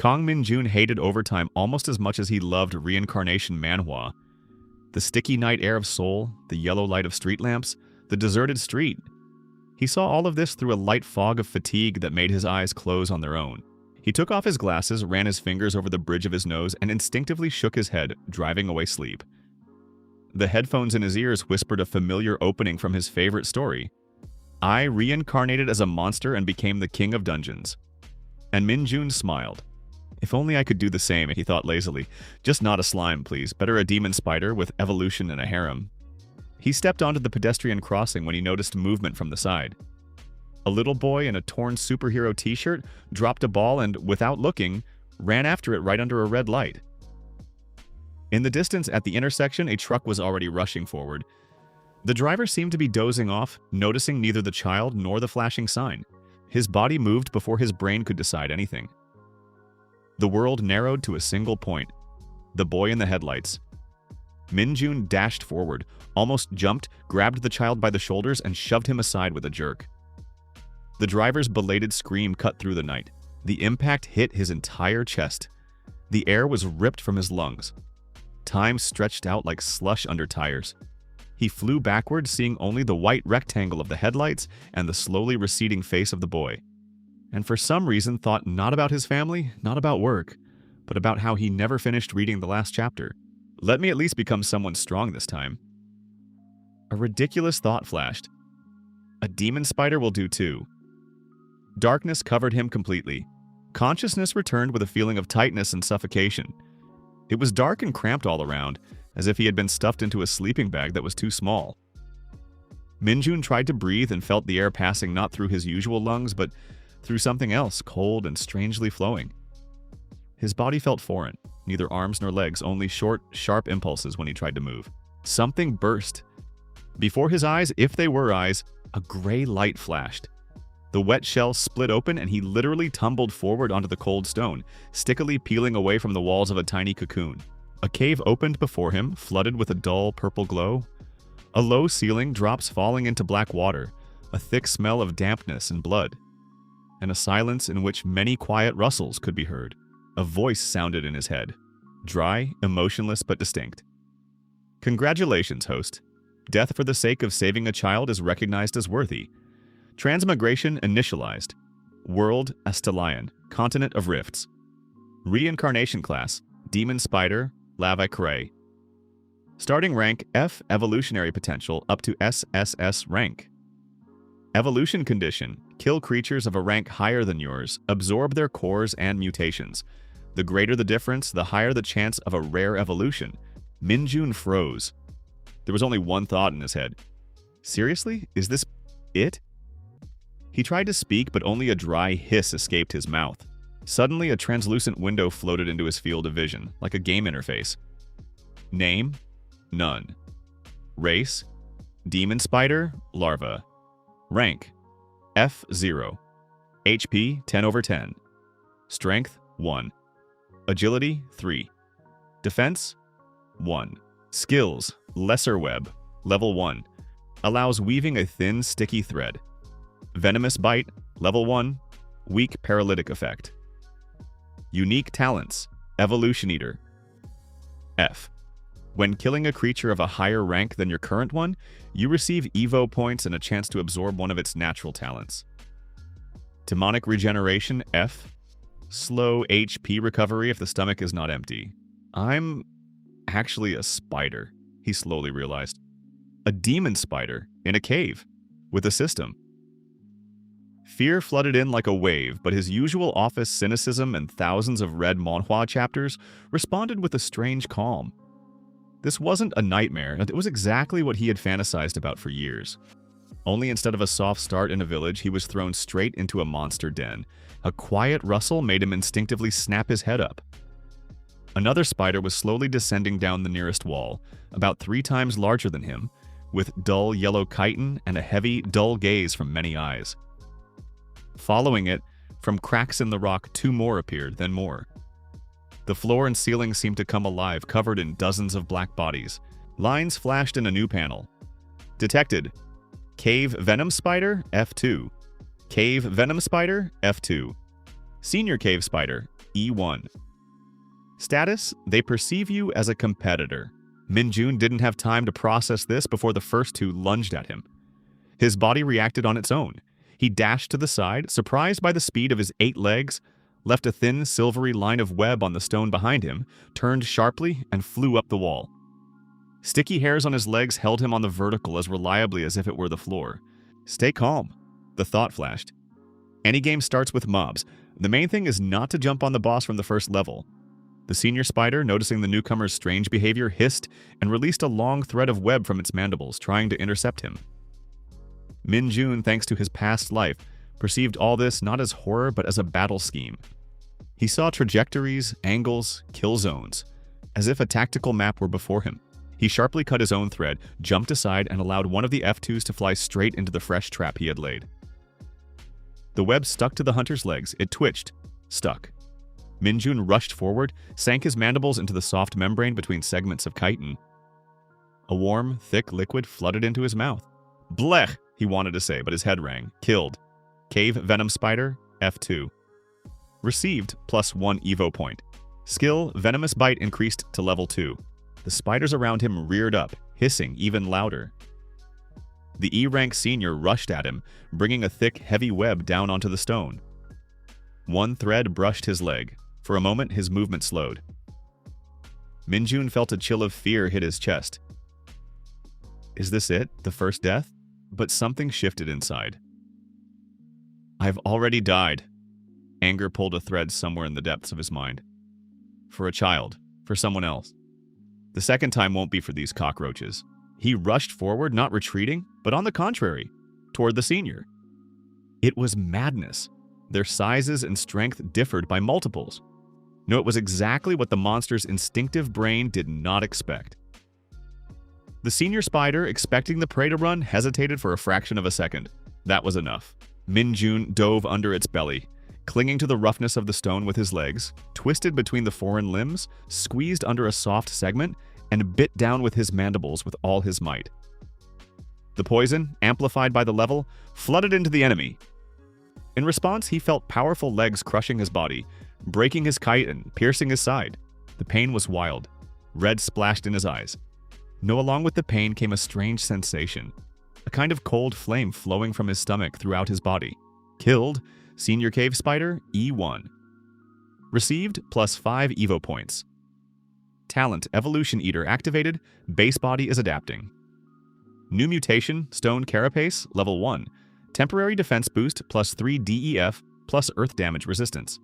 Kang Min-jun hated overtime almost as much as he loved reincarnation manhwa. The sticky night air of Seoul, the yellow light of street lamps, the deserted street. He saw all of this through a light fog of fatigue that made his eyes close on their own. He took off his glasses, ran his fingers over the bridge of his nose, and instinctively shook his head, driving away sleep. The headphones in his ears whispered a familiar opening from his favorite story. I reincarnated as a monster and became the king of dungeons. And Min-jun smiled. If only I could do the same, he thought lazily. Just not a slime, please. Better a demon spider with evolution and a harem. He stepped onto the pedestrian crossing when he noticed movement from the side. A little boy in a torn superhero t-shirt dropped a ball and, without looking, ran after it right under a red light. In the distance at the intersection, a truck was already rushing forward. The driver seemed to be dozing off, noticing neither the child nor the flashing sign. His body moved before his brain could decide anything. The world narrowed to a single point. The boy in the headlights. Min-jun dashed forward, almost jumped, grabbed the child by the shoulders, and shoved him aside with a jerk. The driver's belated scream cut through the night. The impact hit his entire chest. The air was ripped from his lungs. Time stretched out like slush under tires. He flew backward, seeing only the white rectangle of the headlights and the slowly receding face of the boy. And for some reason thought not about his family, not about work, but about how he never finished reading the last chapter. Let me at least become someone strong this time. A ridiculous thought flashed. A demon spider will do too. Darkness covered him completely. Consciousness returned with a feeling of tightness and suffocation. It was dark and cramped all around, as if he had been stuffed into a sleeping bag that was too small. Min-jun tried to breathe and felt the air passing not through his usual lungs, but through something else, cold and strangely flowing. His body felt foreign, neither arms nor legs, only short, sharp impulses when he tried to move. Something burst. Before his eyes, if they were eyes, a gray light flashed. The wet shell split open and he literally tumbled forward onto the cold stone, stickily peeling away from the walls of a tiny cocoon. A cave opened before him, flooded with a dull purple glow. A low ceiling, drops falling into black water, a thick smell of dampness and blood. And a silence in which many quiet rustles could be heard. A voice sounded in his head, dry, emotionless, but distinct. Congratulations, host. Death for the sake of saving a child is recognized as worthy. Transmigration initialized. World Astelion, Continent of Rifts. Reincarnation class, Demon Spider, Lavi Cray. Starting rank F, evolutionary potential up to SSS rank. Evolution condition, kill creatures of a rank higher than yours, absorb their cores and mutations. The greater the difference, the higher the chance of a rare evolution. Min-jun froze. There was only one thought in his head. Seriously? Is this it? He tried to speak, but only a dry hiss escaped his mouth. Suddenly, a translucent window floated into his field of vision, like a game interface. Name? None. Race? Demon Spider, Larva. Rank? F0. HP 10/10. Strength 1. Agility 3. Defense 1. Skills: Lesser Web, Level 1. Allows weaving a thin, sticky thread. Venomous Bite, Level 1. Weak paralytic effect. Unique talents: Evolution Eater. F. When killing a creature of a higher rank than your current one, you receive Evo points and a chance to absorb one of its natural talents. Demonic Regeneration, F. Slow HP recovery if the stomach is not empty. I'm actually a spider, he slowly realized. A demon spider in a cave with a system. Fear flooded in like a wave, but his usual office cynicism and thousands of read manhwa chapters responded with a strange calm. This wasn't a nightmare, it was exactly what he had fantasized about for years. Only instead of a soft start in a village, he was thrown straight into a monster den. A quiet rustle made him instinctively snap his head up. Another spider was slowly descending down the nearest wall, about 3 times larger than him, with dull yellow chitin and a heavy, dull gaze from many eyes. Following it, from cracks in the rock, 2 more appeared, then more. The floor and ceiling seemed to come alive, covered in dozens of black bodies. Lines flashed in a new panel. Detected. Cave Venom Spider, F2. Cave Venom Spider, F2. Senior Cave Spider, E1. Status: they perceive you as a competitor. Min-jun didn't have time to process this before the first two lunged at him. His body reacted on its own. He dashed to the side, surprised by the speed of his 8 legs, left a thin, silvery line of web on the stone behind him, turned sharply, and flew up the wall. Sticky hairs on his legs held him on the vertical as reliably as if it were the floor. Stay calm, the thought flashed. Any game starts with mobs. The main thing is not to jump on the boss from the first level. The senior spider, noticing the newcomer's strange behavior, hissed and released a long thread of web from its mandibles, trying to intercept him. Min-jun, thanks to his past life, perceived all this not as horror but as a battle scheme. He saw trajectories, angles, kill zones, as if a tactical map were before him. He sharply cut his own thread, jumped aside, and allowed one of the F2s to fly straight into the fresh trap he had laid. The web stuck to the hunter's legs. It twitched, stuck. Min-jun rushed forward, sank his mandibles into the soft membrane between segments of chitin. A warm, thick liquid flooded into his mouth. Blech, he wanted to say, but his head rang. Killed. Cave Venom Spider, F2. Received, +1 Evo point. Skill, Venomous Bite increased to level 2. The spiders around him reared up, hissing even louder. The E-rank senior rushed at him, bringing a thick, heavy web down onto the stone. One thread brushed his leg. For a moment, his movement slowed. Min-jun felt a chill of fear hit his chest. Is this it? The first death? But something shifted inside. I've already died. Anger pulled a thread somewhere in the depths of his mind. For a child. For someone else. The second time won't be for these cockroaches. He rushed forward, not retreating, but on the contrary, toward the senior. It was madness. Their sizes and strength differed by multiples. No, it was exactly what the monster's instinctive brain did not expect. The senior spider, expecting the prey to run, hesitated for a fraction of a second. That was enough. Min-jun dove under its belly, clinging to the roughness of the stone with his legs, twisted between the foreign limbs, squeezed under a soft segment, and bit down with his mandibles with all his might. The poison, amplified by the level, flooded into the enemy. In response, he felt powerful legs crushing his body, breaking his kite and piercing his side. The pain was wild. Red splashed in his eyes. No, along with the pain came a strange sensation, a kind of cold flame flowing from his stomach throughout his body. Killed, Senior Cave Spider, E1. Received, +5 Evo points. Talent, Evolution Eater activated, base body is adapting. New mutation, Stone Carapace, level 1. Temporary defense boost, +3 DEF, plus earth damage resistance.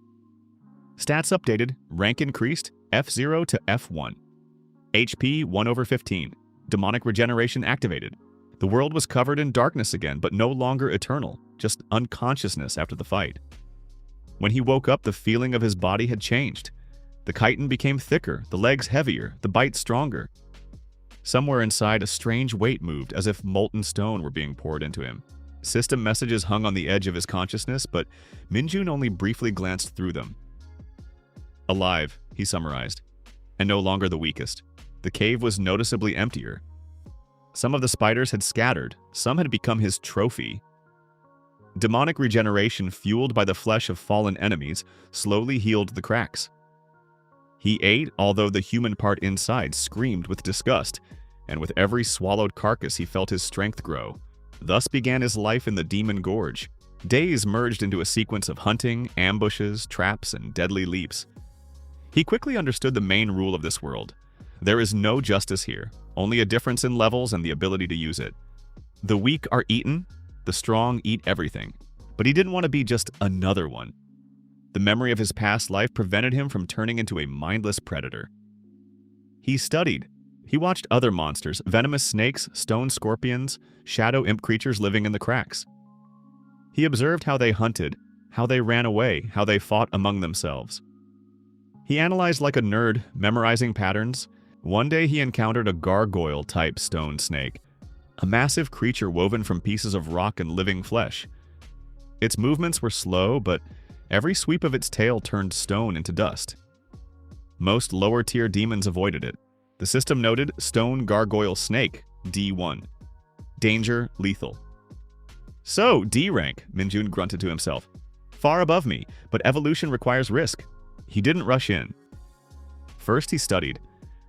Stats updated, rank increased, F0 to F1. HP 1/15. Demonic regeneration activated. The world was covered in darkness again, but no longer eternal, just unconsciousness after the fight. When he woke up, the feeling of his body had changed. The chitin became thicker, the legs heavier, the bite stronger. Somewhere inside, a strange weight moved, as if molten stone were being poured into him. System messages hung on the edge of his consciousness, but Min-jun only briefly glanced through them. Alive, he summarized, and no longer the weakest. The cave was noticeably emptier. Some of the spiders had scattered, some had become his trophy. Demonic regeneration, fueled by the flesh of fallen enemies, slowly healed the cracks. He ate, although the human part inside screamed with disgust, and with every swallowed carcass he felt his strength grow. Thus began his life in the Demon Gorge. Days merged into a sequence of hunting, ambushes, traps, and deadly leaps. He quickly understood the main rule of this world. There is no justice here, only a difference in levels and the ability to use it. The weak are eaten, the strong eat everything. But he didn't want to be just another one. The memory of his past life prevented him from turning into a mindless predator. He studied. He watched other monsters, venomous snakes, stone scorpions, shadow imp creatures living in the cracks. He observed how they hunted, how they ran away, how they fought among themselves. He analyzed like a nerd, memorizing patterns. One day he encountered a gargoyle-type stone snake, a massive creature woven from pieces of rock and living flesh. Its movements were slow, but every sweep of its tail turned stone into dust. Most lower-tier demons avoided it. The system noted Stone Gargoyle Snake, D1. Danger, lethal. So, D rank, Min-jun grunted to himself. Far above me, but evolution requires risk. He didn't rush in. First, he studied.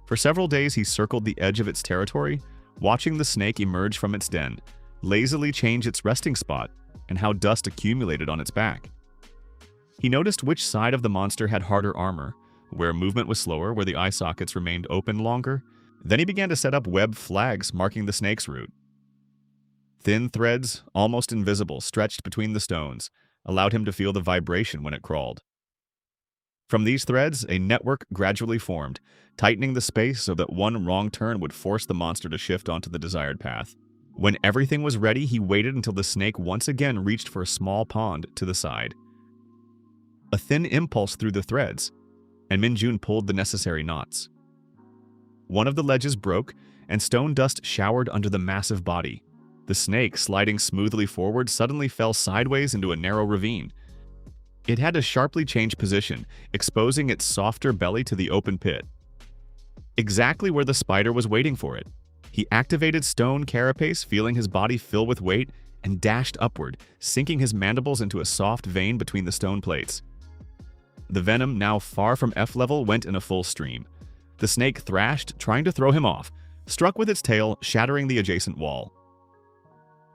For several days, he circled the edge of its territory, watching the snake emerge from its den, lazily change its resting spot, and how dust accumulated on its back. He noticed which side of the monster had harder armor, where movement was slower, where the eye sockets remained open longer. Then he began to set up web flags marking the snake's route. Thin threads, almost invisible, stretched between the stones, allowed him to feel the vibration when it crawled. From these threads, a network gradually formed, tightening the space so that one wrong turn would force the monster to shift onto the desired path. When everything was ready, he waited until the snake once again reached for a small pond to the side. A thin impulse through the threads, and Min-jun pulled the necessary knots. One of the ledges broke, and stone dust showered under the massive body. The snake, sliding smoothly forward, suddenly fell sideways into a narrow ravine. It had to sharply change position, exposing its softer belly to the open pit. Exactly where the spider was waiting for it. He activated stone carapace, feeling his body fill with weight, and dashed upward, sinking his mandibles into a soft vein between the stone plates. The venom, now far from F-level, went in a full stream. The snake thrashed, trying to throw him off, struck with its tail, shattering the adjacent wall.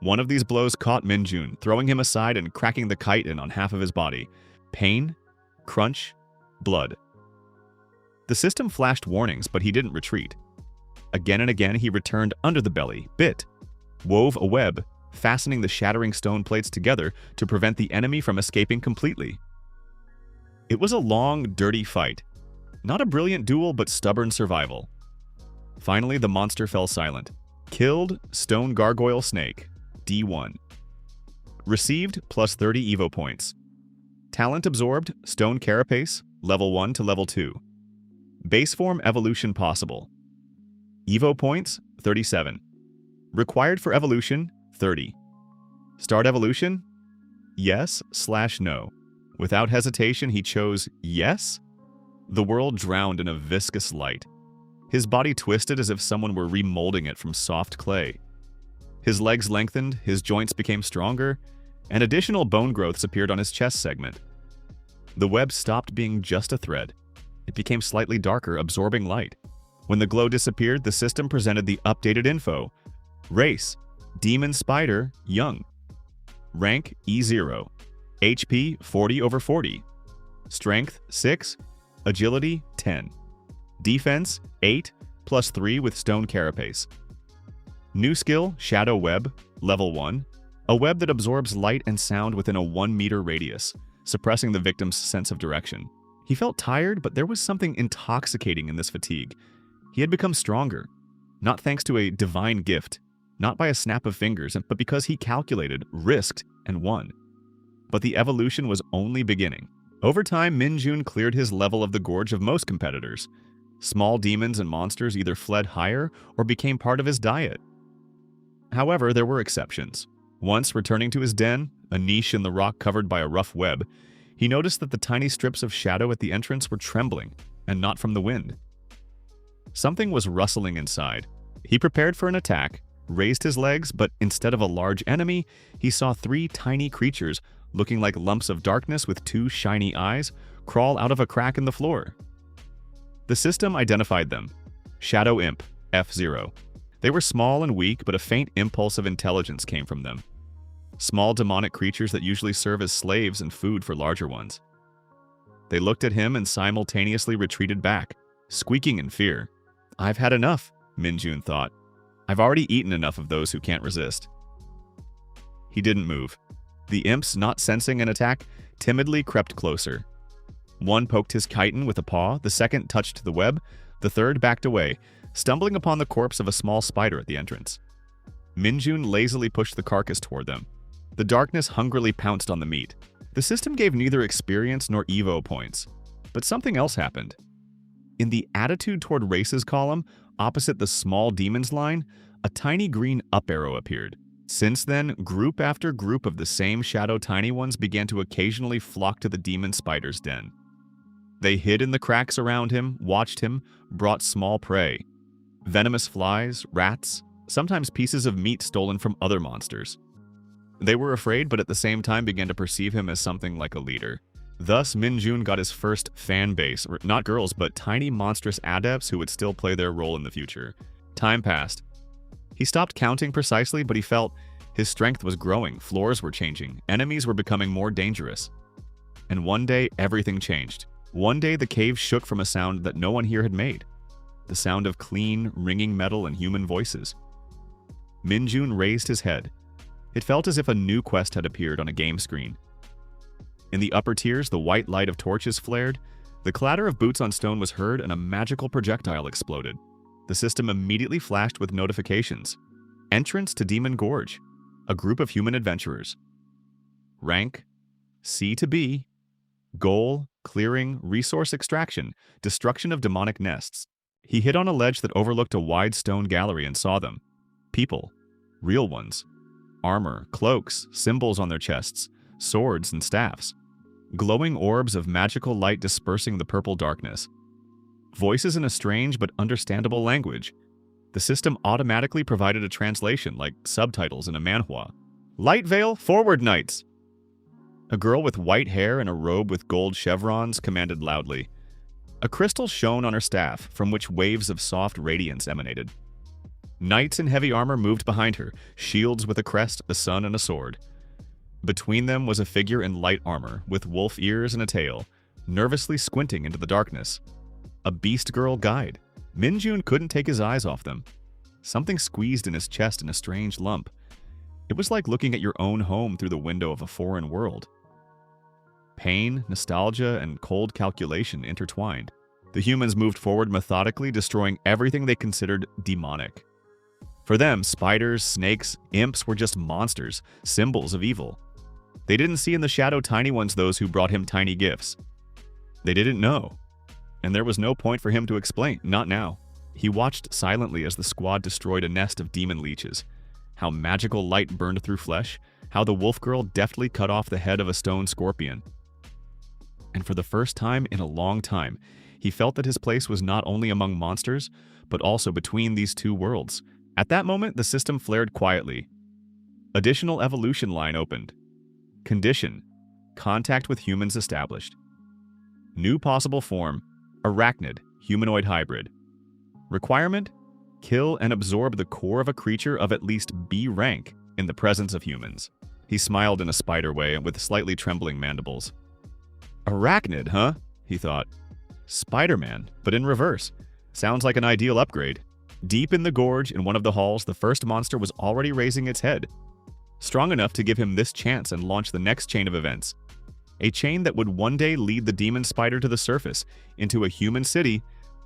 One of these blows caught Min-jun, throwing him aside and cracking the kite in on half of his body. Pain, crunch, blood. The system flashed warnings, but he didn't retreat. Again and again, he returned under the belly, bit, wove a web, fastening the shattering stone plates together to prevent the enemy from escaping completely. It was a long, dirty fight. Not a brilliant duel, but stubborn survival. Finally, the monster fell silent. Killed, stone gargoyle snake, D1. Received, plus 30 Evo points. Talent absorbed, stone carapace, level 1 to level 2. Base form evolution possible. Evo points, 37. Required for evolution, 30. Start evolution? Yes/no. Without hesitation, he chose yes. The world drowned in a viscous light. His body twisted as if someone were remolding it from soft clay. His legs lengthened, his joints became stronger, and additional bone growths appeared on his chest segment. The web stopped being just a thread. It became slightly darker, absorbing light. When the glow disappeared, the system presented the updated info. Race, Demon Spider, Young. Rank, E0. HP, 40/40. Strength, 6. Agility, 10. Defense, 8, plus 3 with stone carapace. New skill, Shadow Web, level 1. A web that absorbs light and sound within a 1-meter radius, suppressing the victim's sense of direction. He felt tired, but there was something intoxicating in this fatigue. He had become stronger, not thanks to a divine gift, not by a snap of fingers, but because he calculated, risked, and won. But the evolution was only beginning. Over time, Min-jun cleared his level of the gorge of most competitors. Small demons and monsters either fled higher or became part of his diet. However, there were exceptions. Once, returning to his den, a niche in the rock covered by a rough web, he noticed that the tiny strips of shadow at the entrance were trembling, and not from the wind. Something was rustling inside. He prepared for an attack, raised his legs, but instead of a large enemy, he saw 3 tiny creatures looking like lumps of darkness with 2 shiny eyes crawl out of a crack in the floor. The system identified them. Shadow Imp, F0. They were small and weak, but a faint impulse of intelligence came from them. Small demonic creatures that usually serve as slaves and food for larger ones. They looked at him and simultaneously retreated back, squeaking in fear. "I've had enough," Min-jun thought. "I've already eaten enough of those who can't resist." He didn't move. The imps, not sensing an attack, timidly crept closer. One poked his chitin with a paw, the second touched the web, the third backed away, stumbling upon the corpse of a small spider at the entrance. Min-jun lazily pushed the carcass toward them. The darkness hungrily pounced on the meat. The system gave neither experience nor Evo points. But something else happened. In the attitude toward races column, opposite the small demons line, a tiny green up arrow appeared. Since then, group after group of the same shadow tiny ones began to occasionally flock to the demon spider's den. They hid in the cracks around him, watched him, brought small prey. Venomous flies, rats, sometimes pieces of meat stolen from other monsters. They were afraid, but at the same time began to perceive him as something like a leader. Thus, Minjun got his first fan base, not girls, but tiny monstrous adepts who would still play their role in the future. Time passed. He stopped counting precisely, but he felt his strength was growing, floors were changing, enemies were becoming more dangerous. And one day, everything changed. One day, the cave shook from a sound that no one here had made. The sound of clean, ringing metal and human voices. Minjun raised his head. It felt as if a new quest had appeared on a game screen. In the upper tiers, the white light of torches flared, the clatter of boots on stone was heard, and a magical projectile exploded. The system immediately flashed with notifications. Entrance to Demon Gorge. A group of human adventurers. Rank, C to B. Goal, clearing, resource extraction, destruction of demonic nests. He hit on a ledge that overlooked a wide stone gallery and saw them. People. Real ones. Armor, cloaks, symbols on their chests, swords and staffs. Glowing orbs of magical light dispersing the purple darkness. Voices in a strange but understandable language. The system automatically provided a translation, like subtitles in a manhwa. Light Veil, forward knights! A girl with white hair and a robe with gold chevrons commanded loudly. A crystal shone on her staff, from which waves of soft radiance emanated. Knights in heavy armor moved behind her, shields with a crest, a sun, and a sword. Between them was a figure in light armor, with wolf ears and a tail, nervously squinting into the darkness. A beast girl guide. Minjun couldn't take his eyes off them. Something squeezed in his chest in a strange lump. It was like looking at your own home through the window of a foreign world. Pain, nostalgia, and cold calculation intertwined. The humans moved forward methodically, destroying everything they considered demonic. For them, spiders, snakes, imps were just monsters, symbols of evil. They didn't see in the shadow tiny ones those who brought him tiny gifts. They didn't know. And there was no point for him to explain, not now. He watched silently as the squad destroyed a nest of demon leeches. How magical light burned through flesh, how the wolf girl deftly cut off the head of a stone scorpion. And for the first time in a long time, he felt that his place was not only among monsters, but also between these two worlds. At that moment, the system flared quietly. Additional evolution line opened. Condition: contact with humans established. New possible form: arachnid, humanoid hybrid. Requirement: kill and absorb the core of a creature of at least B rank in the presence of humans. He smiled in a spider way with slightly trembling mandibles. Arachnid, huh? He thought. Spider-Man, but in reverse. Sounds like an ideal upgrade. Deep in the gorge, in one of the halls, the first monster was already raising its head. Strong enough to give him this chance and launch the next chain of events. A chain that would one day lead the demon spider to the surface, into a human city,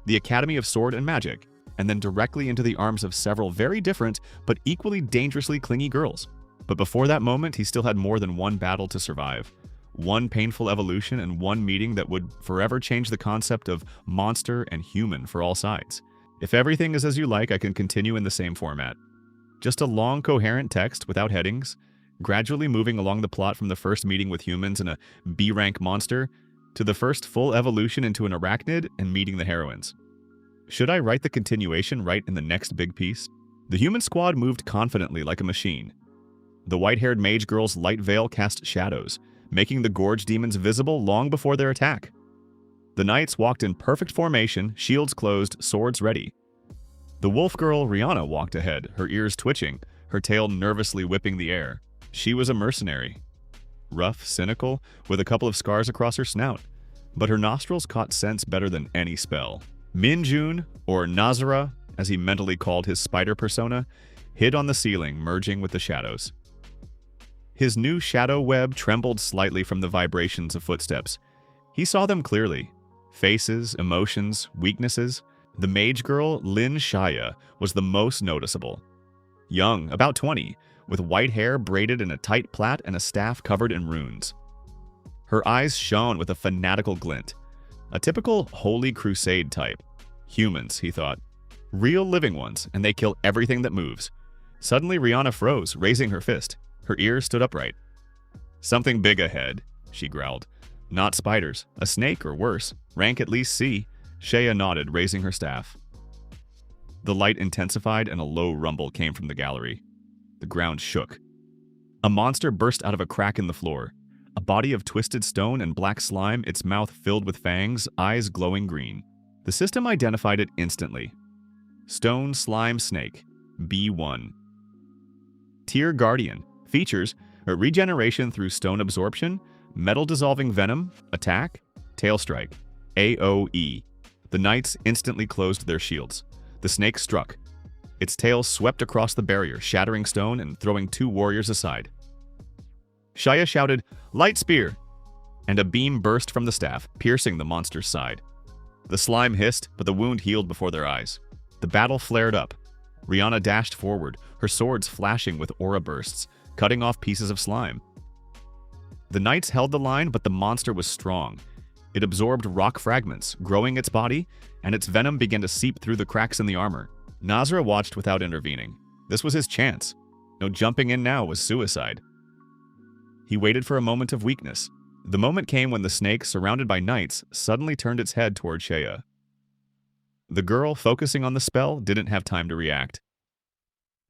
the Academy of Sword and Magic, and then directly into the arms of several very different but equally dangerously clingy girls. But before that moment, he still had more than one battle to survive. One painful evolution and one meeting that would forever change the concept of monster and human for all sides. If everything is as you like, I can continue in the same format. Just a long, coherent text without headings, gradually moving along the plot from the first meeting with humans and a B-rank monster, to the first full evolution into an arachnid and meeting the heroines. Should I write the continuation right in the next big piece? The human squad moved confidently like a machine. The white-haired mage girl's light veil cast shadows, making the gorge demons visible long before their attack. The knights walked in perfect formation, shields closed, swords ready. The wolf girl, Rihanna, walked ahead, her ears twitching, her tail nervously whipping the air. She was a mercenary. Rough, cynical, with a couple of scars across her snout, but her nostrils caught scents better than any spell. Minjun, or Nazara, as he mentally called his spider persona, hid on the ceiling, merging with the shadows. His new shadow web trembled slightly from the vibrations of footsteps. He saw them clearly. Faces, emotions, weaknesses. The mage girl, Lin Shaya, was the most noticeable. Young, about 20, with white hair braided in a tight plait and a staff covered in runes. Her eyes shone with a fanatical glint. A typical Holy Crusade type. Humans, he thought. Real living ones, and they kill everything that moves. Suddenly, Rihanna froze, raising her fist. Her ears stood upright. Something big ahead, she growled. Not spiders. A snake or worse. Rank at least C. Shaya nodded, raising her staff. The light intensified and a low rumble came from the gallery. The ground shook. A monster burst out of a crack in the floor. a body of twisted stone and black slime, its mouth filled with fangs, eyes glowing green. The system identified it instantly. Stone Slime Snake, B1. Tier Guardian. Features: regeneration through stone absorption, metal-dissolving venom, attack, tail strike, AoE. The knights instantly closed their shields. The snake struck. Its tail swept across the barrier, shattering stone and throwing two warriors aside. Shaya shouted, "Light spear!" and a beam burst from the staff, piercing the monster's side. The slime hissed, but the wound healed before their eyes. The battle flared up. Rihanna dashed forward, her swords flashing with aura bursts, cutting off pieces of slime. The knights held the line, but the monster was strong. It absorbed rock fragments, growing its body, and its venom began to seep through the cracks in the armor. Nazra watched without intervening. This was his chance. No jumping in now was suicide. He waited for a moment of weakness. The moment came when the snake, surrounded by knights, suddenly turned its head toward Shaya. The girl, focusing on the spell, didn't have time to react.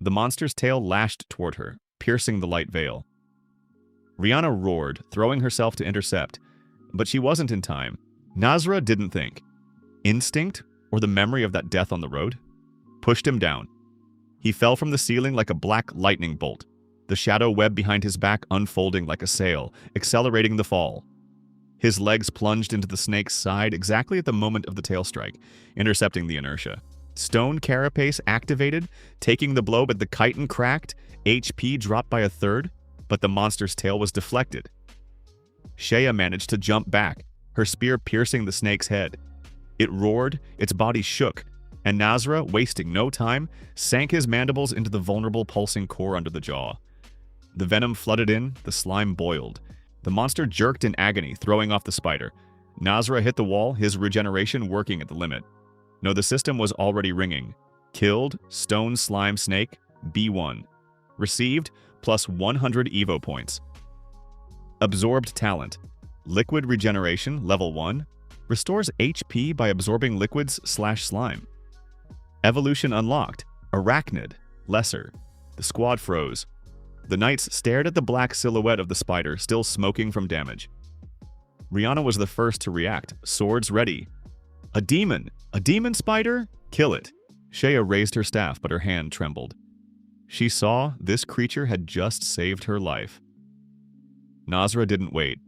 The monster's tail lashed toward her, piercing the light veil. Rihanna roared, throwing herself to intercept, but she wasn't in time. Nazra didn't think. Instinct, or the memory of that death on the road, pushed him down. He fell from the ceiling like a black lightning bolt, the shadow web behind his back unfolding like a sail, accelerating the fall. His legs plunged into the snake's side exactly at the moment of the tail strike, intercepting the inertia. Stone carapace activated, taking the blow, but the chitin cracked, HP dropped by a third, but the monster's tail was deflected. Shaya managed to jump back, her spear piercing the snake's head. It roared, its body shook, and Nazra, wasting no time, sank his mandibles into the vulnerable pulsing core under the jaw. The venom flooded in, the slime boiled. The monster jerked in agony, throwing off the spider. Nazra hit the wall, his regeneration working at the limit. No, the system was already ringing. Killed, Stone Slime Snake, B1. Received, plus 100 Evo points. Absorbed Talent. Liquid Regeneration, level 1. Restores HP by absorbing liquids/slime. Evolution unlocked. Arachnid, lesser. The squad froze. The knights stared at the black silhouette of the spider, still smoking from damage. Rihanna was the first to react, swords ready. A demon! A demon spider? Kill it! Shaya raised her staff, but her hand trembled. She saw this creature had just saved her life. Nazra didn't wait.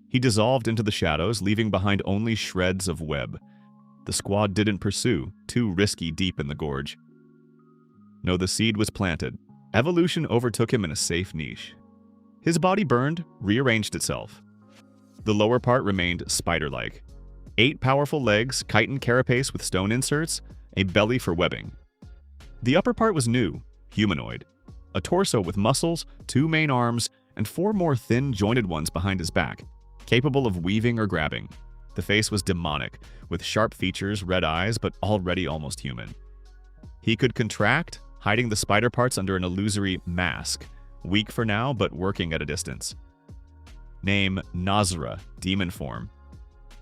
He dissolved into the shadows, leaving behind only shreds of web. The squad didn't pursue, too risky deep in the gorge. No, the seed was planted. Evolution overtook him in a safe niche. His body burned, rearranged itself. The lower part remained spider-like. 8 powerful legs, chitin carapace with stone inserts, a belly for webbing. The upper part was new, humanoid. A torso with muscles, 2 main arms, and 4 more thin, jointed ones behind his back, capable of weaving or grabbing. The face was demonic, with sharp features, red eyes, but already almost human. He could contract, hiding the spider parts under an illusory mask, weak for now, but working at a distance. Name Nazra, demon form.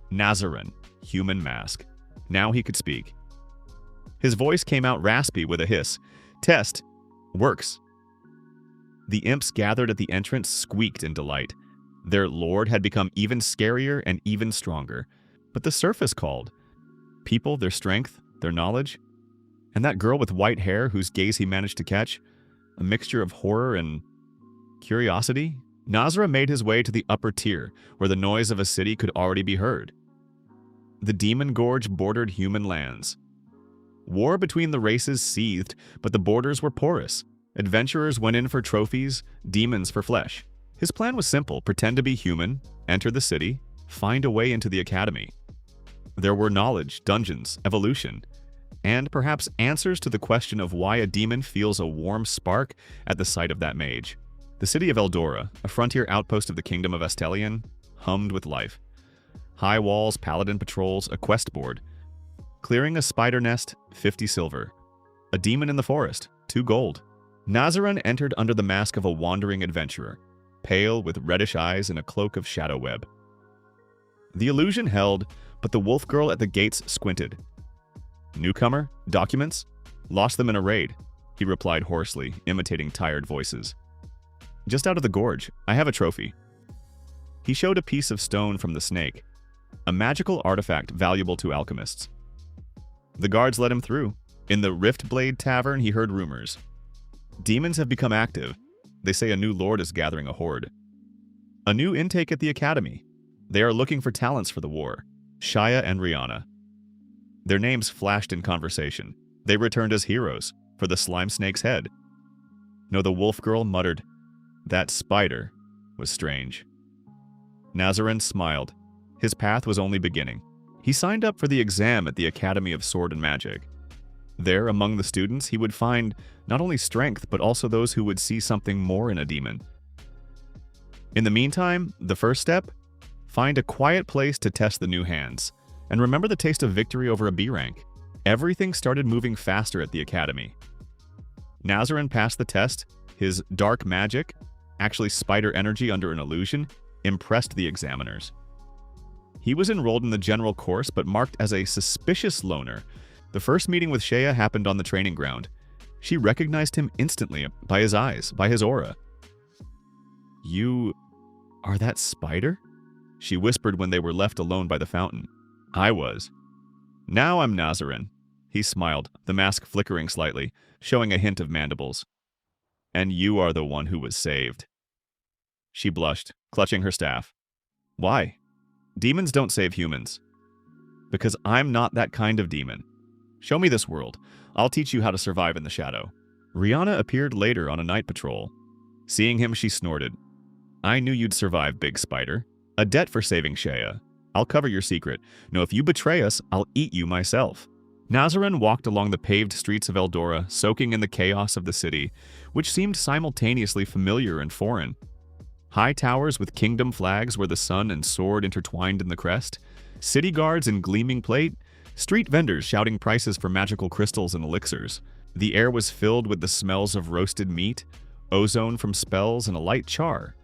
Nazarin, human mask. Now he could speak. His voice came out raspy with a hiss. Test. Works. The imps gathered at the entrance squeaked in delight. Their lord had become even scarier and even stronger. But the surface called. People, their strength, their knowledge. And that girl with white hair whose gaze he managed to catch, a mixture of horror and curiosity. Nazra made his way to the upper tier, where the noise of a city could already be heard. The demon gorge bordered human lands. War between the races seethed, but the borders were porous. Adventurers went in for trophies, demons for flesh. His plan was simple: pretend to be human, enter the city, find a way into the academy. There were knowledge, dungeons, evolution, and perhaps answers to the question of why a demon feels a warm spark at the sight of that mage. The city of Eldora, a frontier outpost of the kingdom of Estelian, hummed with life. High walls, paladin patrols, a quest board. Clearing a spider nest, 50 silver. A demon in the forest, 2 gold. Nazarin entered under the mask of a wandering adventurer, pale with reddish eyes and a cloak of shadow web. The illusion held, but the wolf girl at the gates squinted. Newcomer? Documents? Lost them in a raid, he replied hoarsely, imitating tired voices. Just out of the gorge. I have a trophy. He showed a piece of stone from the snake, a magical artifact valuable to alchemists. The guards let him through. In the Riftblade Tavern, he heard rumors. Demons have become active. They say a new lord is gathering a horde. A new intake at the academy. They are looking for talents for the war. Shaya and Rihanna. Their names flashed in conversation. They returned as heroes for the slime snake's head. No, the wolf girl muttered, "That spider was strange." Nazarin smiled. His path was only beginning. He signed up for the exam at the Academy of Sword and Magic. There, among the students, he would find not only strength, but also those who would see something more in a demon. In the meantime, the first step? Find a quiet place to test the new hands. And remember the taste of victory over a B rank. Everything started moving faster at the academy. Nazarin passed the test. His dark magic, actually spider energy under an illusion, impressed the examiners. He was enrolled in the general course, but marked as a suspicious loner. The first meeting with Shaya happened on the training ground. She recognized him instantly by his eyes, by his aura. "You are that spider?" she whispered when they were left alone by the fountain. "I was. Now I'm Nazarin." He smiled, the mask flickering slightly, showing a hint of mandibles. "And you are the one who was saved." She blushed, clutching her staff. "Why?" "Demons don't save humans." "Because I'm not that kind of demon. Show me this world. I'll teach you how to survive in the shadow." Rihanna appeared later on a night patrol. Seeing him, she snorted. "I knew you'd survive, big spider. A debt for saving Shaya. I'll cover your secret. No, if you betray us, I'll eat you myself." Nazarin walked along the paved streets of Eldora, soaking in the chaos of the city, which seemed simultaneously familiar and foreign. High towers with kingdom flags where the sun and sword intertwined in the crest, city guards in gleaming plate, street vendors shouting prices for magical crystals and elixirs. The air was filled with the smells of roasted meat, ozone from spells, and a light char.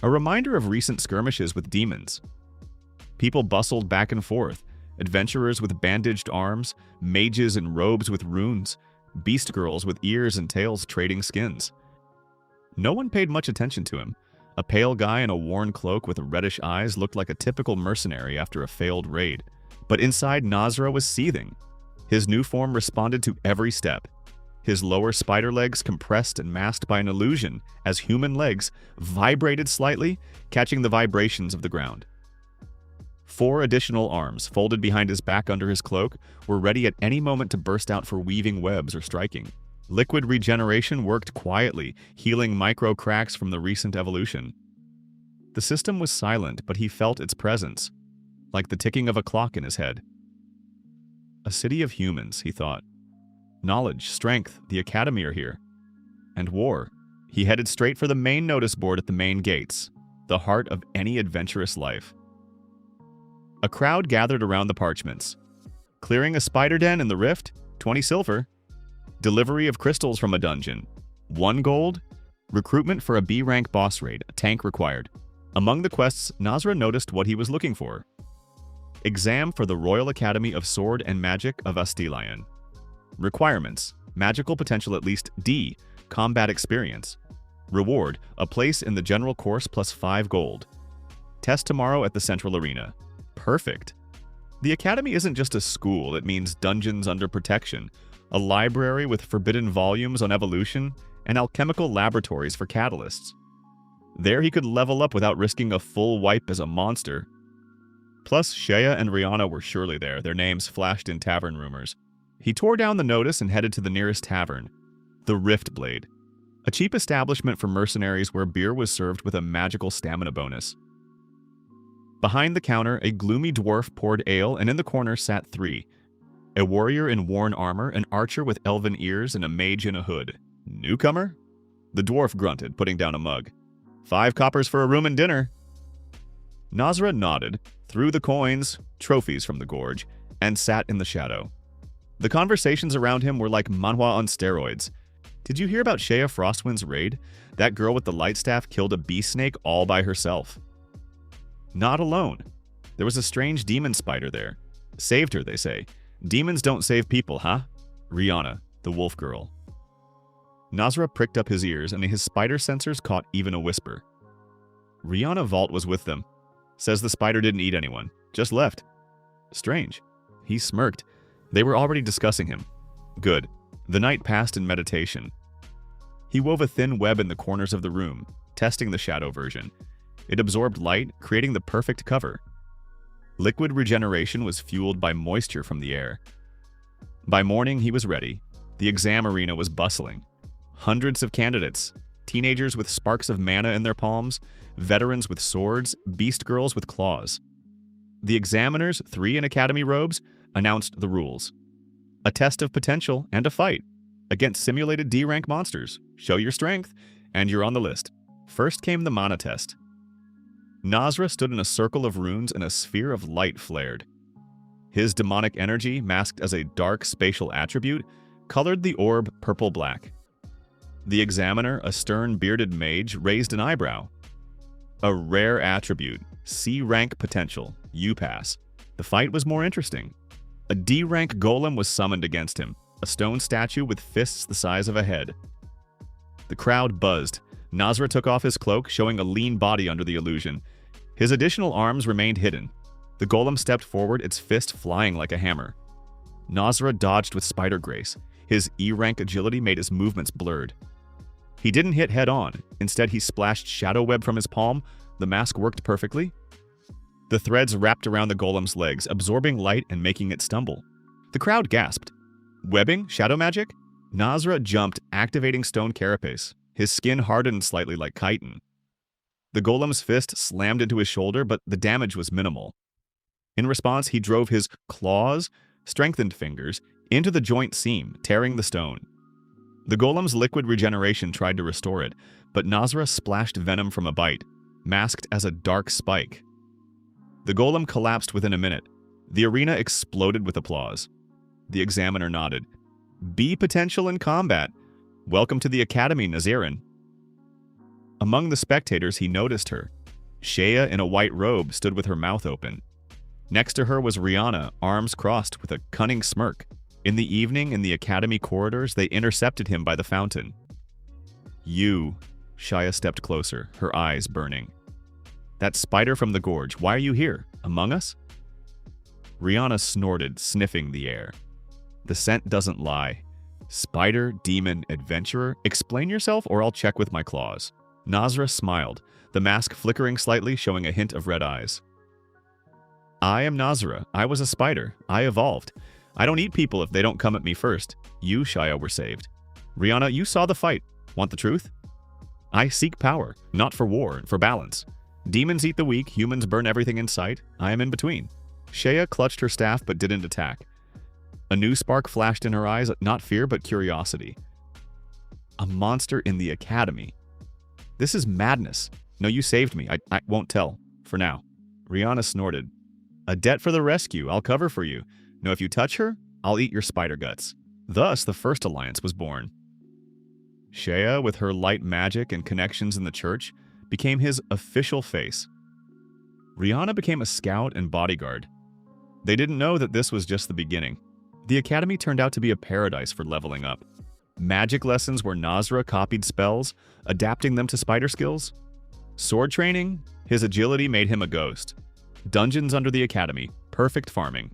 A reminder of recent skirmishes with demons. People bustled back and forth, adventurers with bandaged arms, mages in robes with runes, beast girls with ears and tails trading skins. No one paid much attention to him. A pale guy in a worn cloak with reddish eyes looked like a typical mercenary after a failed raid. But inside, Nazra was seething. His new form responded to every step. His lower spider legs compressed and masked by an illusion as human legs vibrated slightly, catching the vibrations of the ground. 4 additional arms, folded behind his back under his cloak, were ready at any moment to burst out for weaving webs or striking. Liquid regeneration worked quietly, healing micro cracks from the recent evolution. The system was silent, but he felt its presence, like the ticking of a clock in his head. A city of humans, he thought. Knowledge, strength, the academy are here. And war. He headed straight for the main notice board at the main gates, the heart of any adventurous life. A crowd gathered around the parchments. Clearing a spider den in the rift, 20 silver. Delivery of crystals from a dungeon, 1 gold. Recruitment for a B-rank boss raid, a tank required. Among the quests, Nazra noticed what he was looking for. Exam for the Royal Academy of Sword and Magic of Astelion. Requirements: magical potential at least D, combat experience. Reward: a place in the general course plus 5 gold. Test tomorrow at the central arena. Perfect. The academy isn't just a school, it means dungeons under protection, a library with forbidden volumes on evolution, and alchemical laboratories for catalysts. There he could level up without risking a full wipe as a monster. Plus, Shaya and Rihanna were surely there, their names flashed in tavern rumors. He tore down the notice and headed to the nearest tavern, the Riftblade, a cheap establishment for mercenaries where beer was served with a magical stamina bonus. Behind the counter, a gloomy dwarf poured ale, and in the corner sat 3. A warrior in worn armor, an archer with elven ears, and a mage in a hood. "Newcomer?" The dwarf grunted, putting down a mug. 5 coppers for a room and dinner." Nazra nodded, threw the coins, trophies from the gorge, and sat in the shadow. The conversations around him were like manhwa on steroids. "Did you hear about Shaya Frostwind's raid? That girl with the light staff killed a beast snake all by herself." "Not alone. There was a strange demon spider there. Saved her, they say. Demons don't save people, huh?" Rihanna, the wolf girl. Nazra pricked up his ears, and his spider sensors caught even a whisper. Rihanna Vault was with them. Says the spider didn't eat anyone, just left. Strange. He smirked. They were already discussing him. Good. The night passed in meditation. He wove a thin web in the corners of the room, testing the shadow version. It absorbed light, creating the perfect cover. Liquid regeneration was fueled by moisture from the air. By morning, he was ready. The exam arena was bustling. Hundreds of candidates, teenagers with sparks of mana in their palms, veterans with swords, beast girls with claws. The examiners, 3 in academy robes, announced the rules. A test of potential and a fight against simulated D-rank monsters. Show your strength, and you're on the list. First came the mana test. Nazra stood in a circle of runes and a sphere of light flared. His demonic energy, masked as a dark spatial attribute, colored the orb purple-black. The examiner, a stern bearded mage, raised an eyebrow. A rare attribute, C-rank potential, you pass. The fight was more interesting. A D-rank golem was summoned against him, a stone statue with fists the size of a head. The crowd buzzed. Nazra took off his cloak, showing a lean body under the illusion. His additional arms remained hidden. The golem stepped forward, its fist flying like a hammer. Nazra dodged with spider grace. His E-rank agility made his movements blurred. He didn't hit head-on. Instead, he splashed shadow web from his palm. The mask worked perfectly. The threads wrapped around the golem's legs, absorbing light and making it stumble. The crowd gasped. Webbing? Shadow magic? Nazra jumped, activating stone carapace. His skin hardened slightly like chitin. The golem's fist slammed into his shoulder, but the damage was minimal. In response, he drove his claws, strengthened fingers, into the joint seam, tearing the stone. The golem's liquid regeneration tried to restore it, but Nazra splashed venom from a bite, masked as a dark spike. The golem collapsed within a minute. The arena exploded with applause. The examiner nodded. B potential in combat. Welcome to the academy, Nazirin. Among the spectators, he noticed her. Shea, in a white robe, stood with her mouth open. Next to her was Rihanna, arms crossed with a cunning smirk. In the evening, in the academy corridors, they intercepted him by the fountain. You. Shia stepped closer, her eyes burning. That spider from the gorge, why are you here? Among us? Rihanna snorted, sniffing the air. The scent doesn't lie. Spider, demon, adventurer, explain yourself or I'll check with my claws. Nazra smiled, the mask flickering slightly, showing a hint of red eyes. I am Nazra. I was a spider. I evolved. I don't eat people if they don't come at me first. You, Shia, were saved. Rihanna, you saw the fight. Want the truth? I seek power, not for war, for balance. Demons eat the weak, humans burn everything in sight. I am in between. Shea clutched her staff but didn't attack. A new spark flashed in her eyes, not fear but curiosity. A monster in the academy. This is madness. No, you saved me. I won't tell. For now. Rihanna snorted. A debt for the rescue. I'll cover for you. No, if you touch her, I'll eat your spider guts. Thus, the first alliance was born. Shea, with her light magic and connections in the church, became his official face. Rihanna became a scout and bodyguard. They didn't know that this was just the beginning. The academy turned out to be a paradise for leveling up. Magic lessons where Nazra copied spells, adapting them to spider skills. Sword training, his agility made him a ghost. Dungeons under the academy, perfect farming.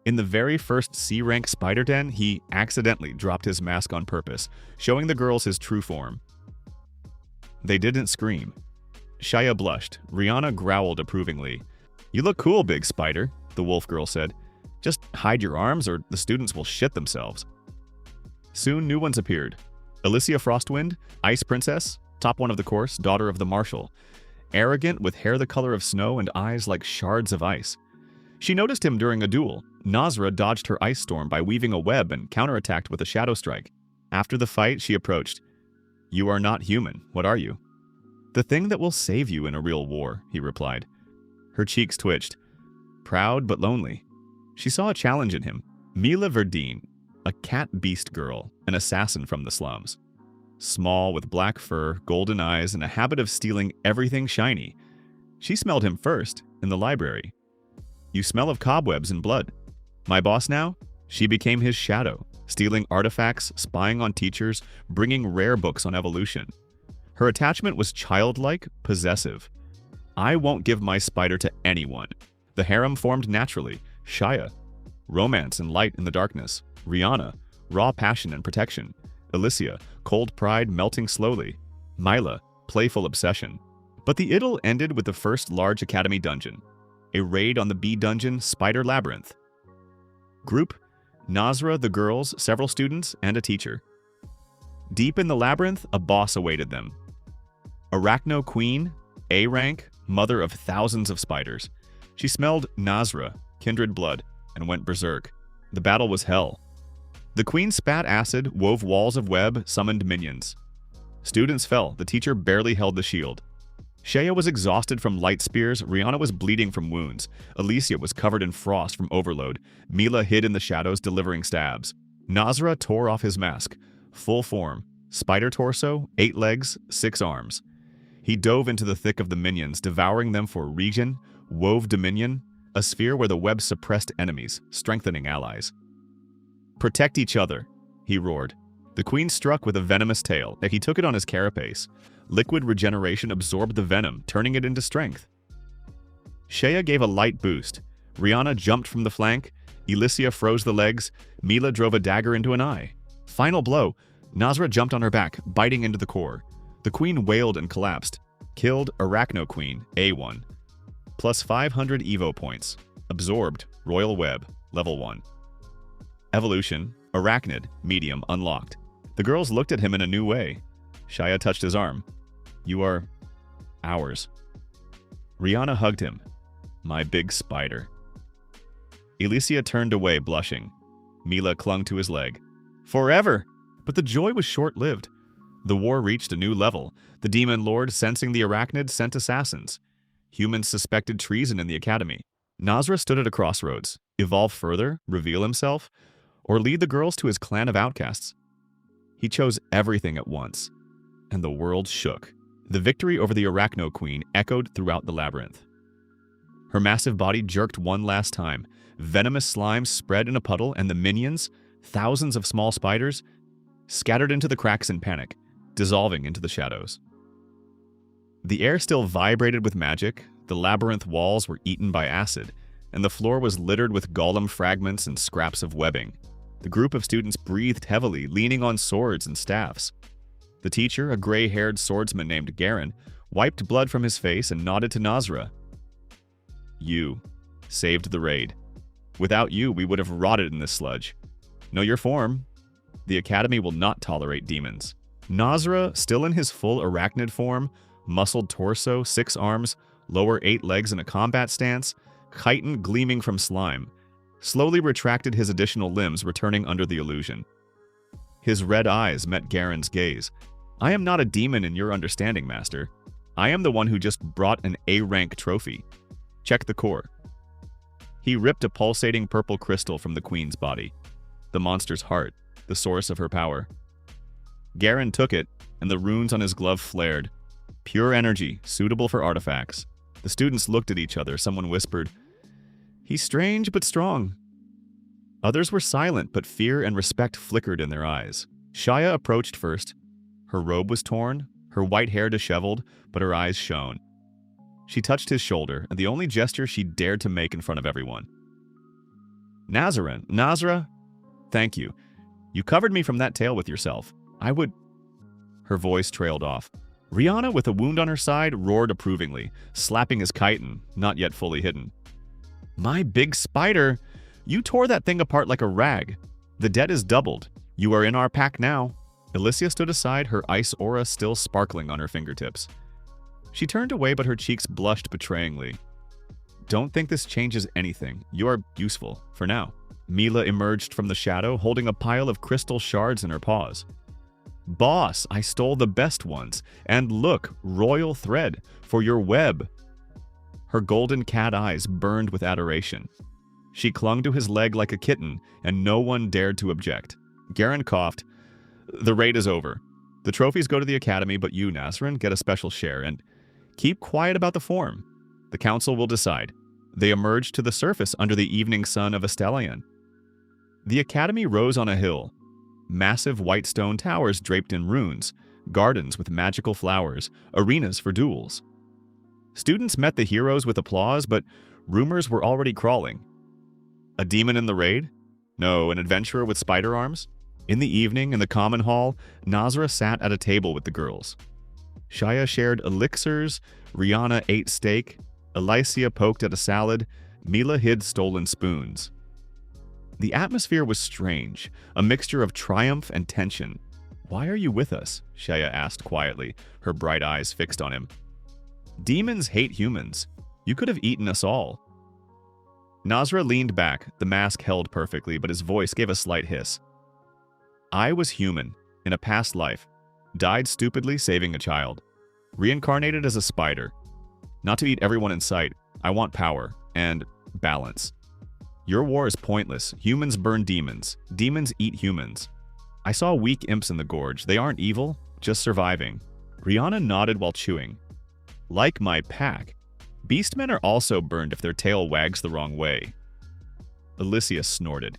In the very first C-rank spider den, he accidentally dropped his mask on purpose, showing the girls his true form. They didn't scream. Shia blushed. Rihanna growled approvingly. You look cool, big spider, the wolf girl said. Just hide your arms or the students will shit themselves. Soon new ones appeared. Alicia Frostwind, Ice Princess, top one of the course, daughter of the Marshal. Arrogant, with hair the color of snow and eyes like shards of ice. She noticed him during a duel. Nazra dodged her ice storm by weaving a web and counterattacked with a shadow strike. After the fight, she approached. You are not human. What are you? The thing that will save you in a real war, he replied. Her cheeks twitched. Proud but lonely. She saw a challenge in him. Mila Verdine, a cat beast girl, an assassin from the slums. Small, with black fur, golden eyes, and a habit of stealing everything shiny. She smelled him first, in the library. You smell of cobwebs and blood. My boss now? She became his shadow, stealing artifacts, spying on teachers, bringing rare books on evolution. Her attachment was childlike, possessive. I won't give my spider to anyone. The harem formed naturally. Shaya, romance and light in the darkness. Rihanna, raw passion and protection. Alicia, cold pride melting slowly. Mila, playful obsession. But the idyll ended with the first large academy dungeon. A raid on the bee dungeon Spider Labyrinth. Group, Nazra, the girls, several students, and a teacher. Deep in the labyrinth, a boss awaited them. Arachno Queen, A rank, mother of thousands of spiders. She smelled Nazra, kindred blood, and went berserk. The battle was hell. The queen spat acid, wove walls of web, summoned minions. Students fell, the teacher barely held the shield. Shaya was exhausted from light spears, Rihanna was bleeding from wounds, Alicia was covered in frost from overload, Mila hid in the shadows delivering stabs. Nazra tore off his mask, full form, spider torso, 8 legs, 6 arms. He dove into the thick of the minions, devouring them for region, wove dominion, a sphere where the web suppressed enemies, strengthening allies. Protect each other, he roared. The queen struck with a venomous tail, and he took it on his carapace. Liquid regeneration absorbed the venom, turning it into strength. Shaya gave a light boost. Rihanna jumped from the flank. Alicia froze the legs. Mila drove a dagger into an eye. Final blow. Nazra jumped on her back, biting into the core. The queen wailed and collapsed. Killed Arachno Queen, A1. Plus 500 Evo points. Absorbed, Royal Web, level 1. Evolution, Arachnid, medium, unlocked. The girls looked at him in a new way. Shaya touched his arm. You are ours. Rihanna hugged him. My big spider. Alicia turned away, blushing. Mila clung to his leg. Forever! But the joy was short-lived. The war reached a new level. The demon lord, sensing the arachnid, sent assassins. Humans suspected treason in the academy. Nazra stood at a crossroads. Evolve further, reveal himself, or lead the girls to his clan of outcasts. He chose everything at once, and the world shook. The victory over the Arachno Queen echoed throughout the labyrinth. Her massive body jerked one last time. Venomous slime spread in a puddle, and the minions, thousands of small spiders, scattered into the cracks in panic, dissolving into the shadows. The air still vibrated with magic, the labyrinth walls were eaten by acid, and the floor was littered with golem fragments and scraps of webbing. The group of students breathed heavily, leaning on swords and staffs. The teacher, a gray-haired swordsman named Garen, wiped blood from his face and nodded to Nazra. You saved the raid. Without you, we would have rotted in this sludge. Know your form. The Academy will not tolerate demons. Nazra, still in his full arachnid form, muscled torso, 6 arms, lower 8 legs in a combat stance, chitin gleaming from slime, slowly retracted his additional limbs, returning under the illusion. His red eyes met Garen's gaze. I am not a demon in your understanding, Master. I am the one who just brought an A-rank trophy. Check the core. He ripped a pulsating purple crystal from the queen's body. The monster's heart, the source of her power. Garen took it, and the runes on his glove flared. Pure energy, suitable for artifacts. The students looked at each other. Someone whispered, "He's strange but strong." Others were silent, but fear and respect flickered in their eyes. Shaya approached first. Her robe was torn, her white hair disheveled, but her eyes shone. She touched his shoulder, and the only gesture she dared to make in front of everyone. Nazra, thank you. You covered me from that tale with yourself. I would... Her voice trailed off. Rihanna, with a wound on her side, roared approvingly, slapping his chitin, not yet fully hidden. My big spider! You tore that thing apart like a rag. The debt is doubled. You are in our pack now. Alicia stood aside, her ice aura still sparkling on her fingertips. She turned away, but her cheeks blushed betrayingly. Don't think this changes anything. You are useful, for now. Mila emerged from the shadow, holding a pile of crystal shards in her paws. Boss, I stole the best ones. And look, royal thread, for your web. Her golden cat eyes burned with adoration. She clung to his leg like a kitten, and no one dared to object. Garen coughed. The raid is over. The trophies go to the Academy, but you, Nasrin, get a special share, and keep quiet about the form. The council will decide. They emerged to the surface under the evening sun of Estelion. The Academy rose on a hill. Massive white stone towers draped in runes, gardens with magical flowers, arenas for duels. Students met the heroes with applause, but rumors were already crawling. A demon in the raid? No, an adventurer with spider arms? In the evening, in the common hall, Nazra sat at a table with the girls. Shaya shared elixirs, Rihanna ate steak, Alicia poked at a salad, Mila hid stolen spoons. The atmosphere was strange, a mixture of triumph and tension. "Why are you with us?" Shaya asked quietly, her bright eyes fixed on him. "Demons hate humans. You could have eaten us all." Nazra leaned back, the mask held perfectly, but his voice gave a slight hiss. "I was human, in a past life, died stupidly saving a child, reincarnated as a spider. Not to eat everyone in sight, I want power, and balance. Your war is pointless. Humans burn demons. Demons eat humans. I saw weak imps in the gorge. They aren't evil, just surviving." Rihanna nodded while chewing. "Like my pack. Beastmen are also burned if their tail wags the wrong way." Alicia snorted.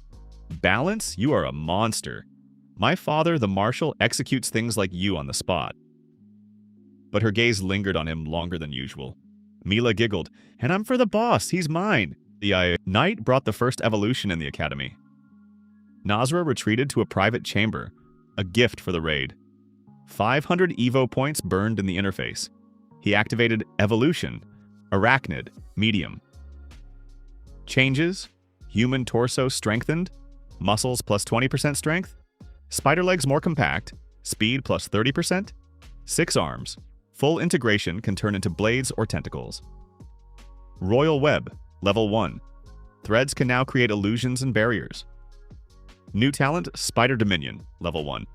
"Balance? You are a monster. My father, the marshal, executes things like you on the spot." But her gaze lingered on him longer than usual. Mila giggled. "And I'm for the boss. He's mine." The night brought the first evolution in the academy. Nazra retreated to a private chamber, a gift for the raid. 500 Evo points burned in the interface. He activated Evolution, Arachnid, Medium. Changes: human torso strengthened, muscles plus 20% strength, spider legs more compact, speed plus 30%, 6 arms, full integration can turn into blades or tentacles. Royal Web, Level 1. Threads can now create illusions and barriers. New talent, Spider Dominion, Level 1.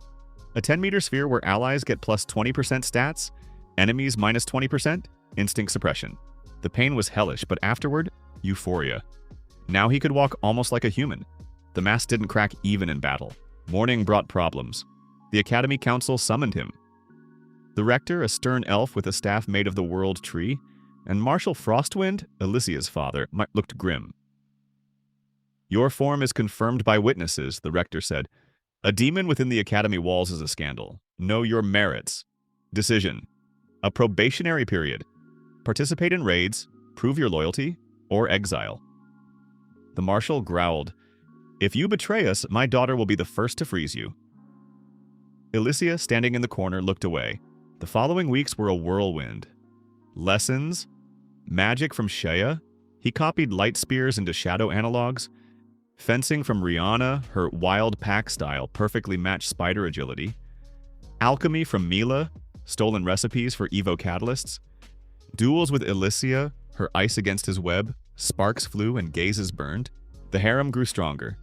A 10-meter sphere where allies get plus 20% stats, enemies minus 20%, instinct suppression. The pain was hellish, but afterward, euphoria. Now he could walk almost like a human. The mask didn't crack even in battle. Morning brought problems. The Academy Council summoned him. The rector, a stern elf with a staff made of the world tree, and Marshal Frostwind, Alicia's father, looked grim. "Your form is confirmed by witnesses," the rector said. "A demon within the academy walls is a scandal. Know your merits. Decision: a probationary period. Participate in raids, prove your loyalty, or exile." The marshal growled. "If you betray us, my daughter will be the first to freeze you." Alicia, standing in the corner, looked away. The following weeks were a whirlwind. Lessons, magic from Shaya, he copied light spears into shadow analogs, fencing from Rihanna, her wild pack style perfectly matched spider agility, alchemy from Mila, stolen recipes for Evo catalysts, duels with Alicia, her ice against his web, sparks flew and gazes burned. The harem grew stronger.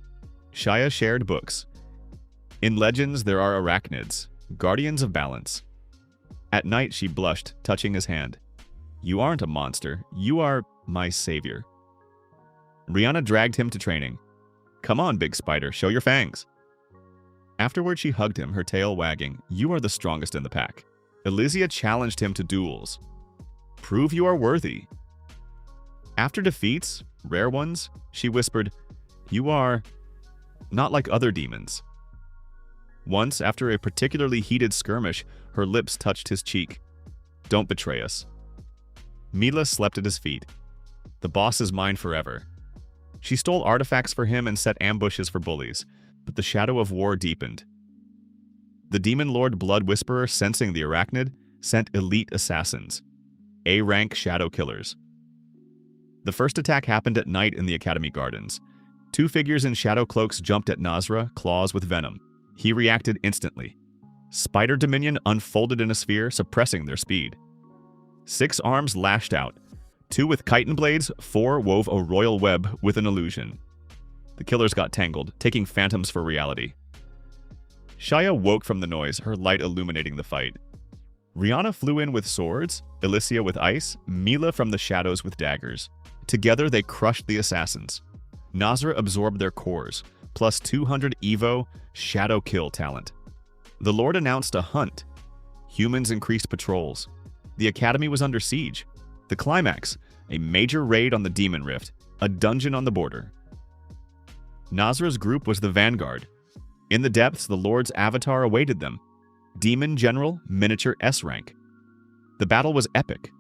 Shaya shared books. In legends, there are arachnids, guardians of balance. At night, she blushed, touching his hand. "You aren't a monster. You are my savior." Rihanna dragged him to training. "Come on, big spider, show your fangs." Afterward, she hugged him, her tail wagging. "You are the strongest in the pack." Alicia challenged him to duels. "Prove you are worthy." After defeats, rare ones, she whispered, "You are not like other demons." Once, after a particularly heated skirmish, her lips touched his cheek. "Don't betray us." Mila slept at his feet. "The boss is mine forever." She stole artifacts for him and set ambushes for bullies, but the shadow of war deepened. The Demon Lord Blood Whisperer, sensing the arachnid, sent elite assassins, A-rank shadow killers. The first attack happened at night in the Academy Gardens. 2 figures in shadow cloaks jumped at Nazra, claws with venom. He reacted instantly. Spider Dominion unfolded in a sphere, suppressing their speed. 6 arms lashed out. 2 with chitin blades, 4 wove a royal web with an illusion. The killers got tangled, taking phantoms for reality. Shaya woke from the noise, her light illuminating the fight. Rihanna flew in with swords, Alicia with ice, Mila from the shadows with daggers. Together they crushed the assassins. Nazra absorbed their cores, plus 200 Evo shadow kill talent. The Lord announced a hunt. Humans increased patrols. The Academy was under siege. The climax, a major raid on the Demon Rift, a dungeon on the border. Nazra's group was the vanguard. In the depths, the Lord's avatar awaited them. Demon General, miniature S rank. The battle was epic.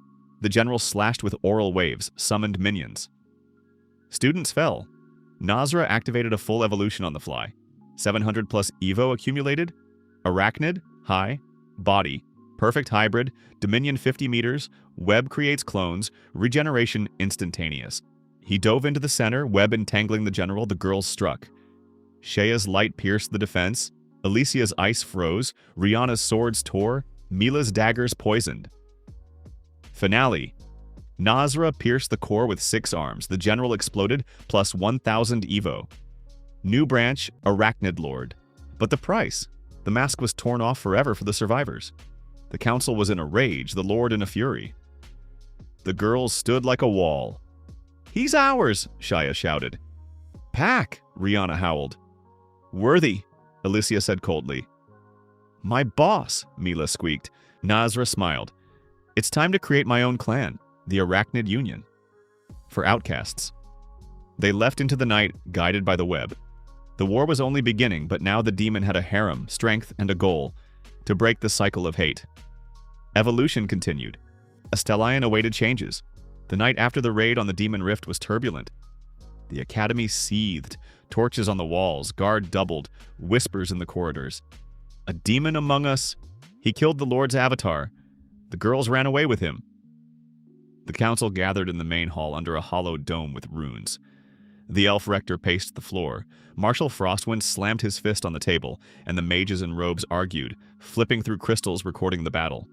The general slashed with oral waves, summoned minions. Students fell. Nazra activated a full evolution on the fly. 700 plus Evo accumulated. Arachnid, high. Body, perfect hybrid. Dominion 50 meters. Web creates clones. Regeneration instantaneous. He dove into the center, web entangling the general. The girls struck. Shea's light pierced the defense. Alicia's ice froze. Rihanna's swords tore. Mila's daggers poisoned. Finale. Nazra pierced the core with 6 arms. The general exploded, plus 1,000 Evo. New branch, Arachnid Lord. But the price? The mask was torn off forever for the survivors. The council was in a rage, the Lord in a fury. The girls stood like a wall. "He's ours!" Shia shouted. "Pack!" Rihanna howled. "Worthy," Alicia said coldly. "My boss," Mila squeaked. Nazra smiled. "It's time to create my own clan, the Arachnid Union." For outcasts. They left into the night, guided by the web. The war was only beginning, but now the demon had a harem, strength, and a goal: to break the cycle of hate. Evolution continued. Astellion awaited changes. The night after the raid on the Demon Rift was turbulent. The academy seethed, torches on the walls, guard doubled, whispers in the corridors. "A demon among us? He killed the Lord's avatar. The girls ran away with him." The council gathered in the main hall under a hollow dome with runes. The elf rector paced the floor. Marshal Frostwind slammed his fist on the table, and the mages in robes argued, flipping through crystals recording the battle.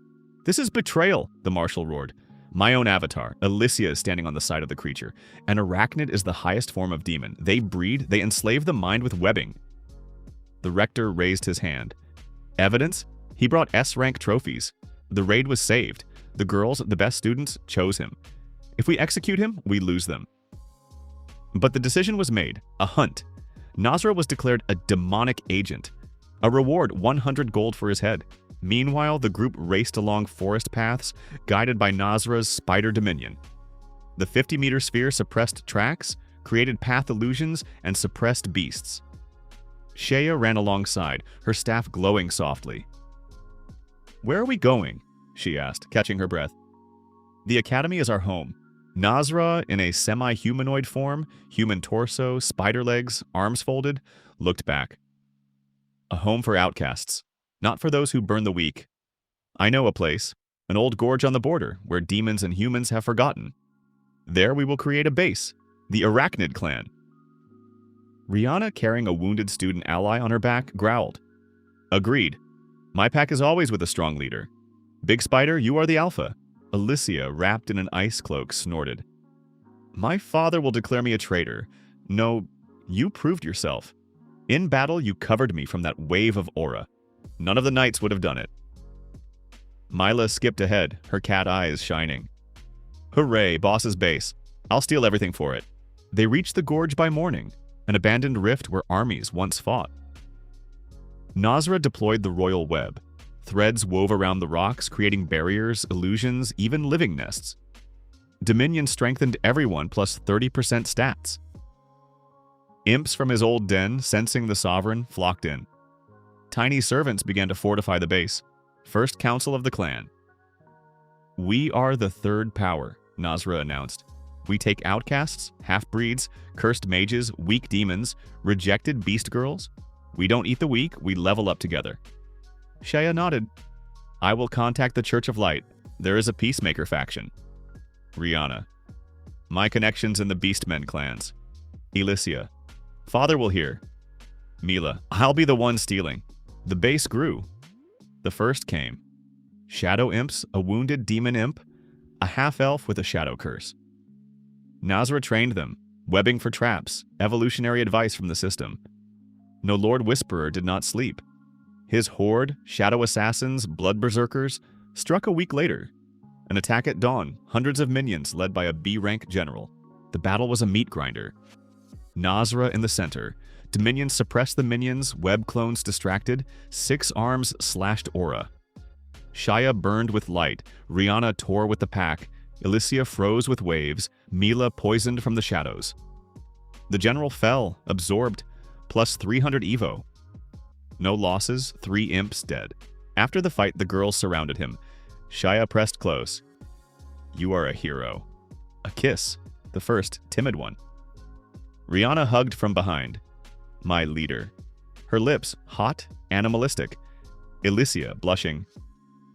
"This is betrayal," the marshal roared. "My own avatar, Alicia, is standing on the side of the creature. An arachnid is the highest form of demon. They breed, they enslave the mind with webbing." The rector raised his hand. Evidence? He brought S-rank trophies. The raid was saved. The girls, the best students, chose him. If we execute him, we lose them. But the decision was made. A hunt. Nazra was declared a demonic agent. A reward, 100 gold for his head. Meanwhile, the group raced along forest paths, guided by Nazra's spider dominion. The 50-meter sphere suppressed tracks, created path illusions, and suppressed beasts. Shea ran alongside, her staff glowing softly. "Where are we going?" she asked, catching her breath. "The academy is our home." Nazra, in a semi-humanoid form, human torso, spider legs, arms folded, looked back. "A home for outcasts, not for those who burn the weak. I know a place, an old gorge on the border, where demons and humans have forgotten. There we will create a base, the Arachnid clan." Rihanna, carrying a wounded student ally on her back, growled. "Agreed. My pack is always with a strong leader. Big Spider, you are the alpha." Alicia, wrapped in an ice cloak, snorted. "My father will declare me a traitor. No, you proved yourself. In battle, you covered me from that wave of aura. None of the knights would have done it." Mila skipped ahead, her cat eyes shining. "Hooray, boss's base. I'll steal everything for it." They reached the gorge by morning, an abandoned rift where armies once fought. Nazra deployed the royal web. Threads wove around the rocks, creating barriers, illusions, even living nests. Dominion strengthened everyone, plus 30% stats. Imps from his old den, sensing the sovereign, flocked in. Tiny servants began to fortify the base. First council of the clan. "We are the third power," Nazra announced. "We take outcasts, half-breeds, cursed mages, weak demons, rejected beast girls. We don't eat the weak, we level up together." Shea nodded. "I will contact the Church of Light. There is a peacemaker faction." Rihanna. "My connections in the Beastmen clans." Alicia. "Father will hear." Mila. "I'll be the one stealing." The base grew. The first came. Shadow imps, a wounded demon imp, a half-elf with a shadow curse. Nazra trained them, webbing for traps, evolutionary advice from the system. No Lord Whisperer did not sleep. His horde, shadow assassins, blood berserkers, struck a week later. An attack at dawn, hundreds of minions led by a B-rank general. The battle was a meat grinder. Nazra in the center. Dominions suppressed the minions, web clones distracted, 6 arms slashed aura. Shia burned with light, Rihanna tore with the pack, Alicia froze with waves, Mila poisoned from the shadows. The general fell, absorbed, plus 300 Evo. No losses, 3 imps dead. After the fight, the girls surrounded him. Shaya pressed close. You are a hero. A kiss, the first timid one. Rihanna hugged from behind. My leader. Her lips hot, animalistic. Elysia blushing.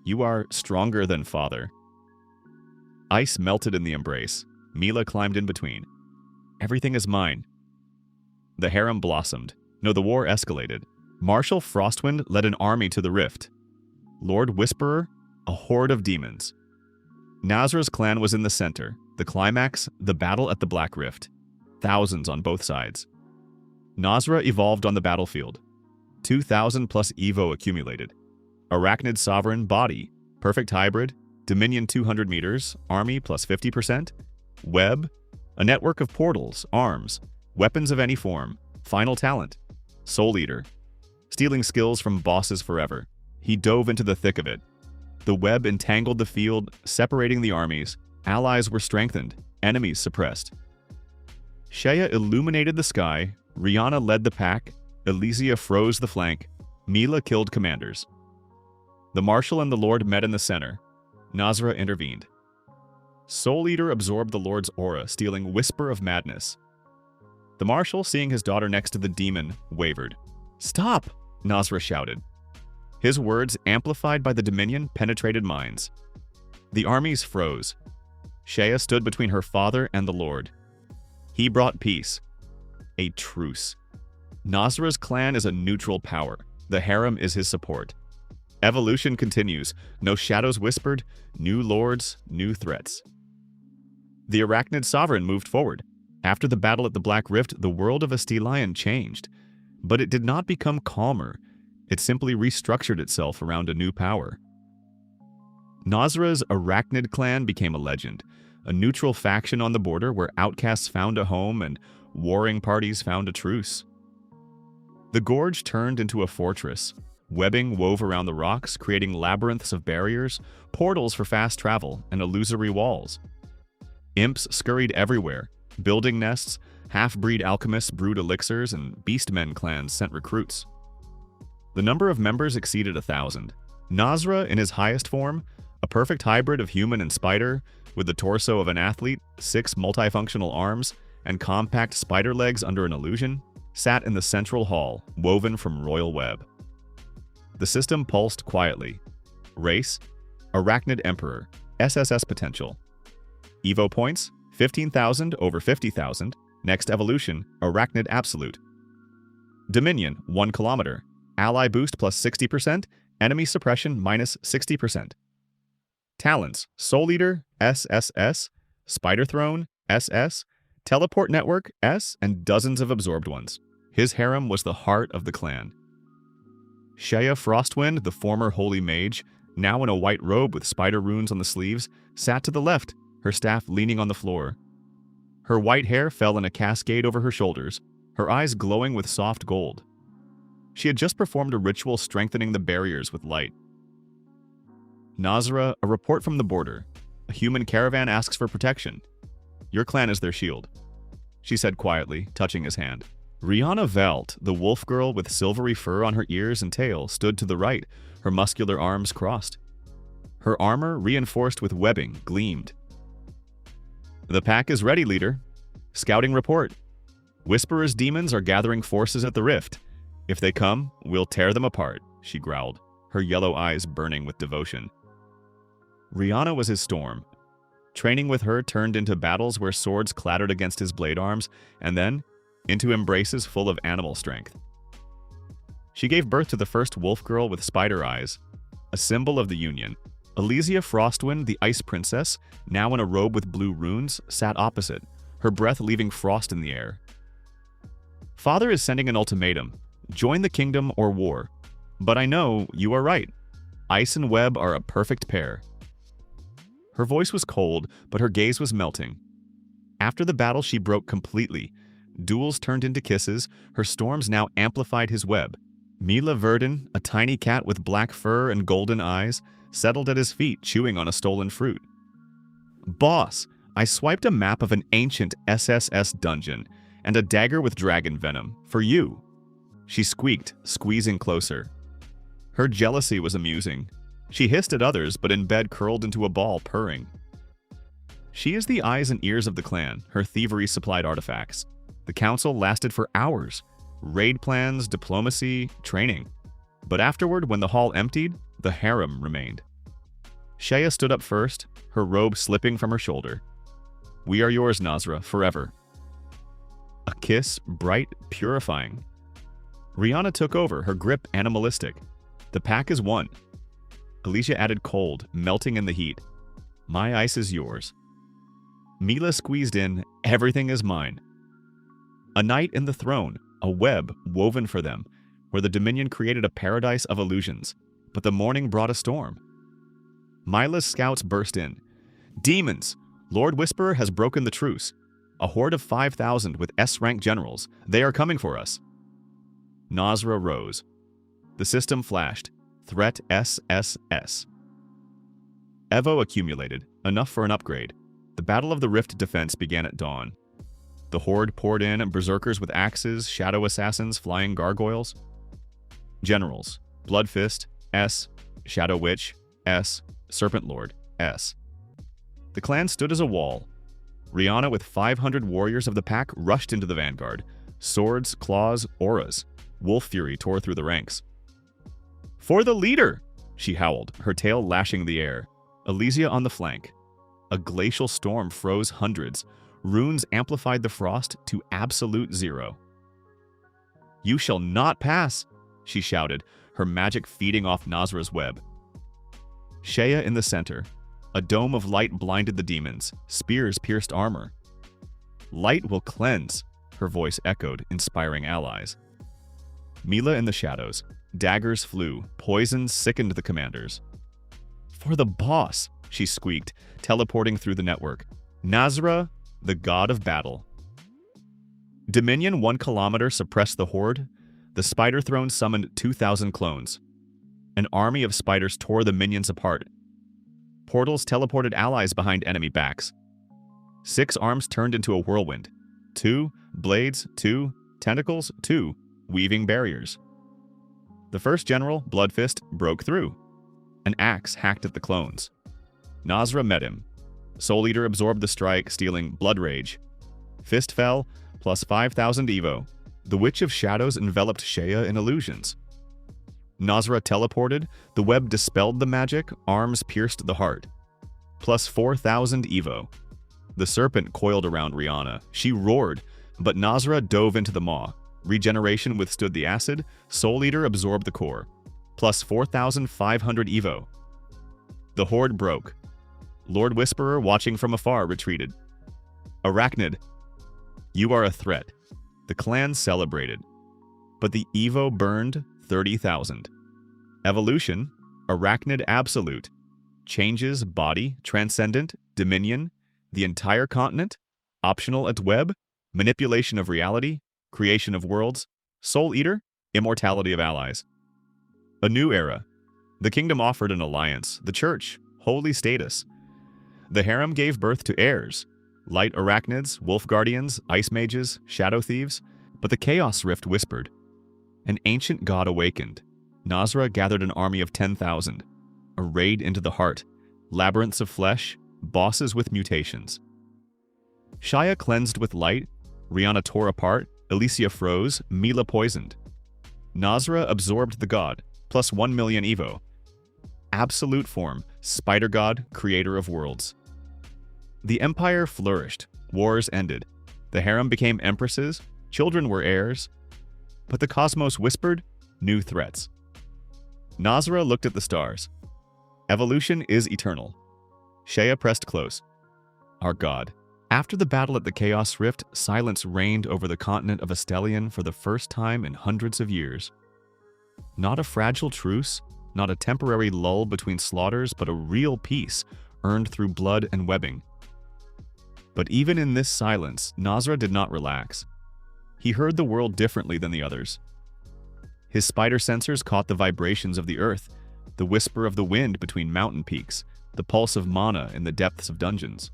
You are stronger than father. Ice melted in the embrace. Mila climbed in between. Everything is mine. The harem blossomed. No, the war escalated. Marshal Frostwind led an army to the rift. Lord Whisperer, a horde of demons. Nazra's clan was in the center. The climax, the battle at the Black Rift. Thousands on both sides. Nazra evolved on the battlefield. 2,000 plus Evo accumulated. Arachnid Sovereign body, perfect hybrid, Dominion 200 meters, army plus 50%, web, a network of portals, arms, weapons of any form, final talent, Soul Eater, stealing skills from bosses forever. He dove into the thick of it. The web entangled the field, separating the armies. Allies were strengthened, enemies suppressed. Shaya illuminated the sky, Rihanna led the pack, Elysia froze the flank, Mila killed commanders. The Marshal and the Lord met in the center. Nazra intervened. Soul Eater absorbed the Lord's aura, stealing Whisper of Madness. The Marshal, seeing his daughter next to the demon, wavered. Stop! Nazra shouted. His words, amplified by the Dominion, penetrated minds. The armies froze. Shaya stood between her father and the Lord. He brought peace. A truce. Nazra's clan is a neutral power. The harem is his support. Evolution continues. No shadows whispered, new lords, new threats. The Arachnid Sovereign moved forward. After the battle at the Black Rift, the world of Astelion changed. But it did not become calmer. It simply restructured itself around a new power. Nazra's Arachnid clan became a legend, a neutral faction on the border where outcasts found a home and warring parties found a truce. The gorge turned into a fortress. Webbing wove around the rocks, creating labyrinths of barriers, portals for fast travel, and illusory walls. Imps scurried everywhere, building nests, half-breed alchemists brewed elixirs, and beastmen clans sent recruits. The number of members exceeded 1,000. Nazra, in his highest form, a perfect hybrid of human and spider, with the torso of an athlete, 6 multifunctional arms, and compact spider legs under an illusion, sat in the central hall, woven from royal web. The system pulsed quietly. Race, Arachnid Emperor, SSS potential. Evo points, 15,000 over 50,000. Next evolution, Arachnid Absolute. Dominion, 1 kilometer. Ally boost plus 60%, enemy suppression minus 60%. Talents, Soul Eater, SSS, Spider Throne, SS, Teleport Network, S, and dozens of absorbed ones. His harem was the heart of the clan. Shaya Frostwind, the former holy mage, now in a white robe with spider runes on the sleeves, sat to the left, her staff leaning on the floor. Her white hair fell in a cascade over her shoulders, her eyes glowing with soft gold. She had just performed a ritual strengthening the barriers with light. Nazra, a report from the border. A human caravan asks for protection. Your clan is their shield, she said quietly, touching his hand. Rihanna Velt, the wolf girl with silvery fur on her ears and tail, stood to the right, her muscular arms crossed. Her armor, reinforced with webbing, gleamed. The pack is ready, leader. Scouting report. Whisperer's demons are gathering forces at the rift. If they come, we'll tear them apart, she growled, her yellow eyes burning with devotion. Rihanna was his storm. Training with her turned into battles where swords clattered against his blade arms, and then into embraces full of animal strength. She gave birth to the first wolf girl with spider eyes, a symbol of the union. Elysia Frostwind, the ice princess, now in a robe with blue runes, sat opposite, her breath leaving frost in the air. Father is sending an ultimatum. Join the kingdom or war. But I know you are right. Ice and web are a perfect pair. Her voice was cold, but her gaze was melting. After the battle, she broke completely. Duels turned into kisses, her storms now amplified his web. Mila Verdon, a tiny cat with black fur and golden eyes, settled at his feet, chewing on a stolen fruit. Boss, I swiped a map of an ancient SSS dungeon and a dagger with dragon venom for you. She squeaked, squeezing closer. Her jealousy was amusing. She hissed at others, but in bed curled into a ball, purring. She is the eyes and ears of the clan. Her thievery supplied artifacts. The council lasted for hours. Raid plans, diplomacy, training. But afterward, when the hall emptied, the harem remained. Shea stood up first, her robe slipping from her shoulder. "We are yours, Nazra, forever." A kiss, bright, purifying. Rihanna took over, her grip animalistic. "The pack is one." Alicia added cold, melting in the heat. "My ice is yours." Mila squeezed in, "Everything is mine." A night in the throne, a web woven for them, where the Dominion created a paradise of illusions, but the morning brought a storm. Mila's scouts burst in. "Demons! Lord Whisperer has broken the truce. A horde of 5,000 with S-rank generals. They are coming for us." Nazra rose. The system flashed. Threat SSS. Evo accumulated, enough for an upgrade. The Battle of the Rift defense began at dawn. The horde poured in, berserkers with axes, shadow assassins, flying gargoyles. Generals: Bloodfist, S, Shadow Witch, S, Serpent Lord, S. The clan stood as a wall. Rihanna with 500 warriors of the pack rushed into the vanguard. Swords, claws, auras. Wolf fury tore through the ranks. "For the leader!" she howled, her tail lashing the air. Elysia on the flank. A glacial storm froze hundreds. Runes amplified the frost to absolute zero. "You shall not pass!" she shouted, her magic feeding off Nazra's web. Shea in the center. A dome of light blinded the demons. Spears pierced armor. "Light will cleanse," her voice echoed, inspiring allies. Mila in the shadows. Daggers flew. Poison sickened the commanders. "For the boss," she squeaked, teleporting through the network. Nazra, the god of battle. Dominion 1 kilometer suppressed the horde. The spider throne summoned 2,000 clones. An army of spiders tore the minions apart. Portals teleported allies behind enemy backs. 6 arms turned into a whirlwind. 2 blades, 2 tentacles, 2 weaving barriers. The first general, Bloodfist, broke through. An axe hacked at the clones. Nazra met him. Soul Eater absorbed the strike, stealing Blood Rage. Fist fell, plus 5,000 Evo. The Witch of Shadows enveloped Shea in illusions. Nazra teleported, the web dispelled the magic, arms pierced the heart. Plus 4,000 Evo. The serpent coiled around Rihanna. She roared, but Nazra dove into the maw. Regeneration withstood the acid, Soul Eater absorbed the core. Plus 4,500 Evo. The horde broke. Lord Whisperer, watching from afar, retreated. "Arachnid, you are a threat." The clan celebrated. But the Evo burned 30,000. Evolution, Arachnid Absolute. Changes body, transcendent, dominion, the entire continent, optional at web, manipulation of reality, creation of worlds, Soul Eater, immortality of allies. A new era. The kingdom offered an alliance, the church, holy status. The harem gave birth to heirs, light arachnids, wolf guardians, ice mages, shadow thieves, but the chaos rift whispered. An ancient god awakened. Nazra gathered an army of 10,000. A raid into the heart, labyrinths of flesh, bosses with mutations. Shaya cleansed with light, Rihanna tore apart, Elysia froze, Mila poisoned. Nazra absorbed the god, plus 1 million Evo. Absolute form, spider god, creator of worlds. The empire flourished, wars ended. The harem became empresses, children were heirs. But the cosmos whispered new threats. Nazra looked at the stars. Evolution is eternal. Shea pressed close. Our god. After the battle at the Chaos Rift, silence reigned over the continent of Estelion for the first time in hundreds of years. Not a fragile truce, not a temporary lull between slaughters, but a real peace earned through blood and webbing. But even in this silence, Nazra did not relax. He heard the world differently than the others. His spider sensors caught the vibrations of the earth, the whisper of the wind between mountain peaks, the pulse of mana in the depths of dungeons.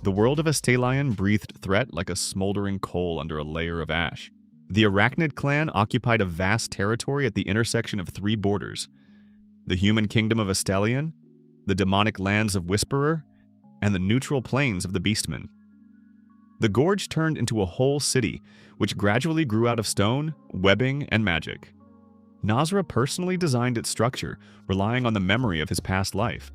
The world of Estelion breathed threat like a smoldering coal under a layer of ash. The Arachnid clan occupied a vast territory at the intersection of three borders: the human kingdom of Estelion, the demonic lands of Whisperer, and the neutral plains of the Beastmen. The gorge turned into a whole city, which gradually grew out of stone, webbing, and magic. Nasra personally designed its structure, relying on the memory of his past life.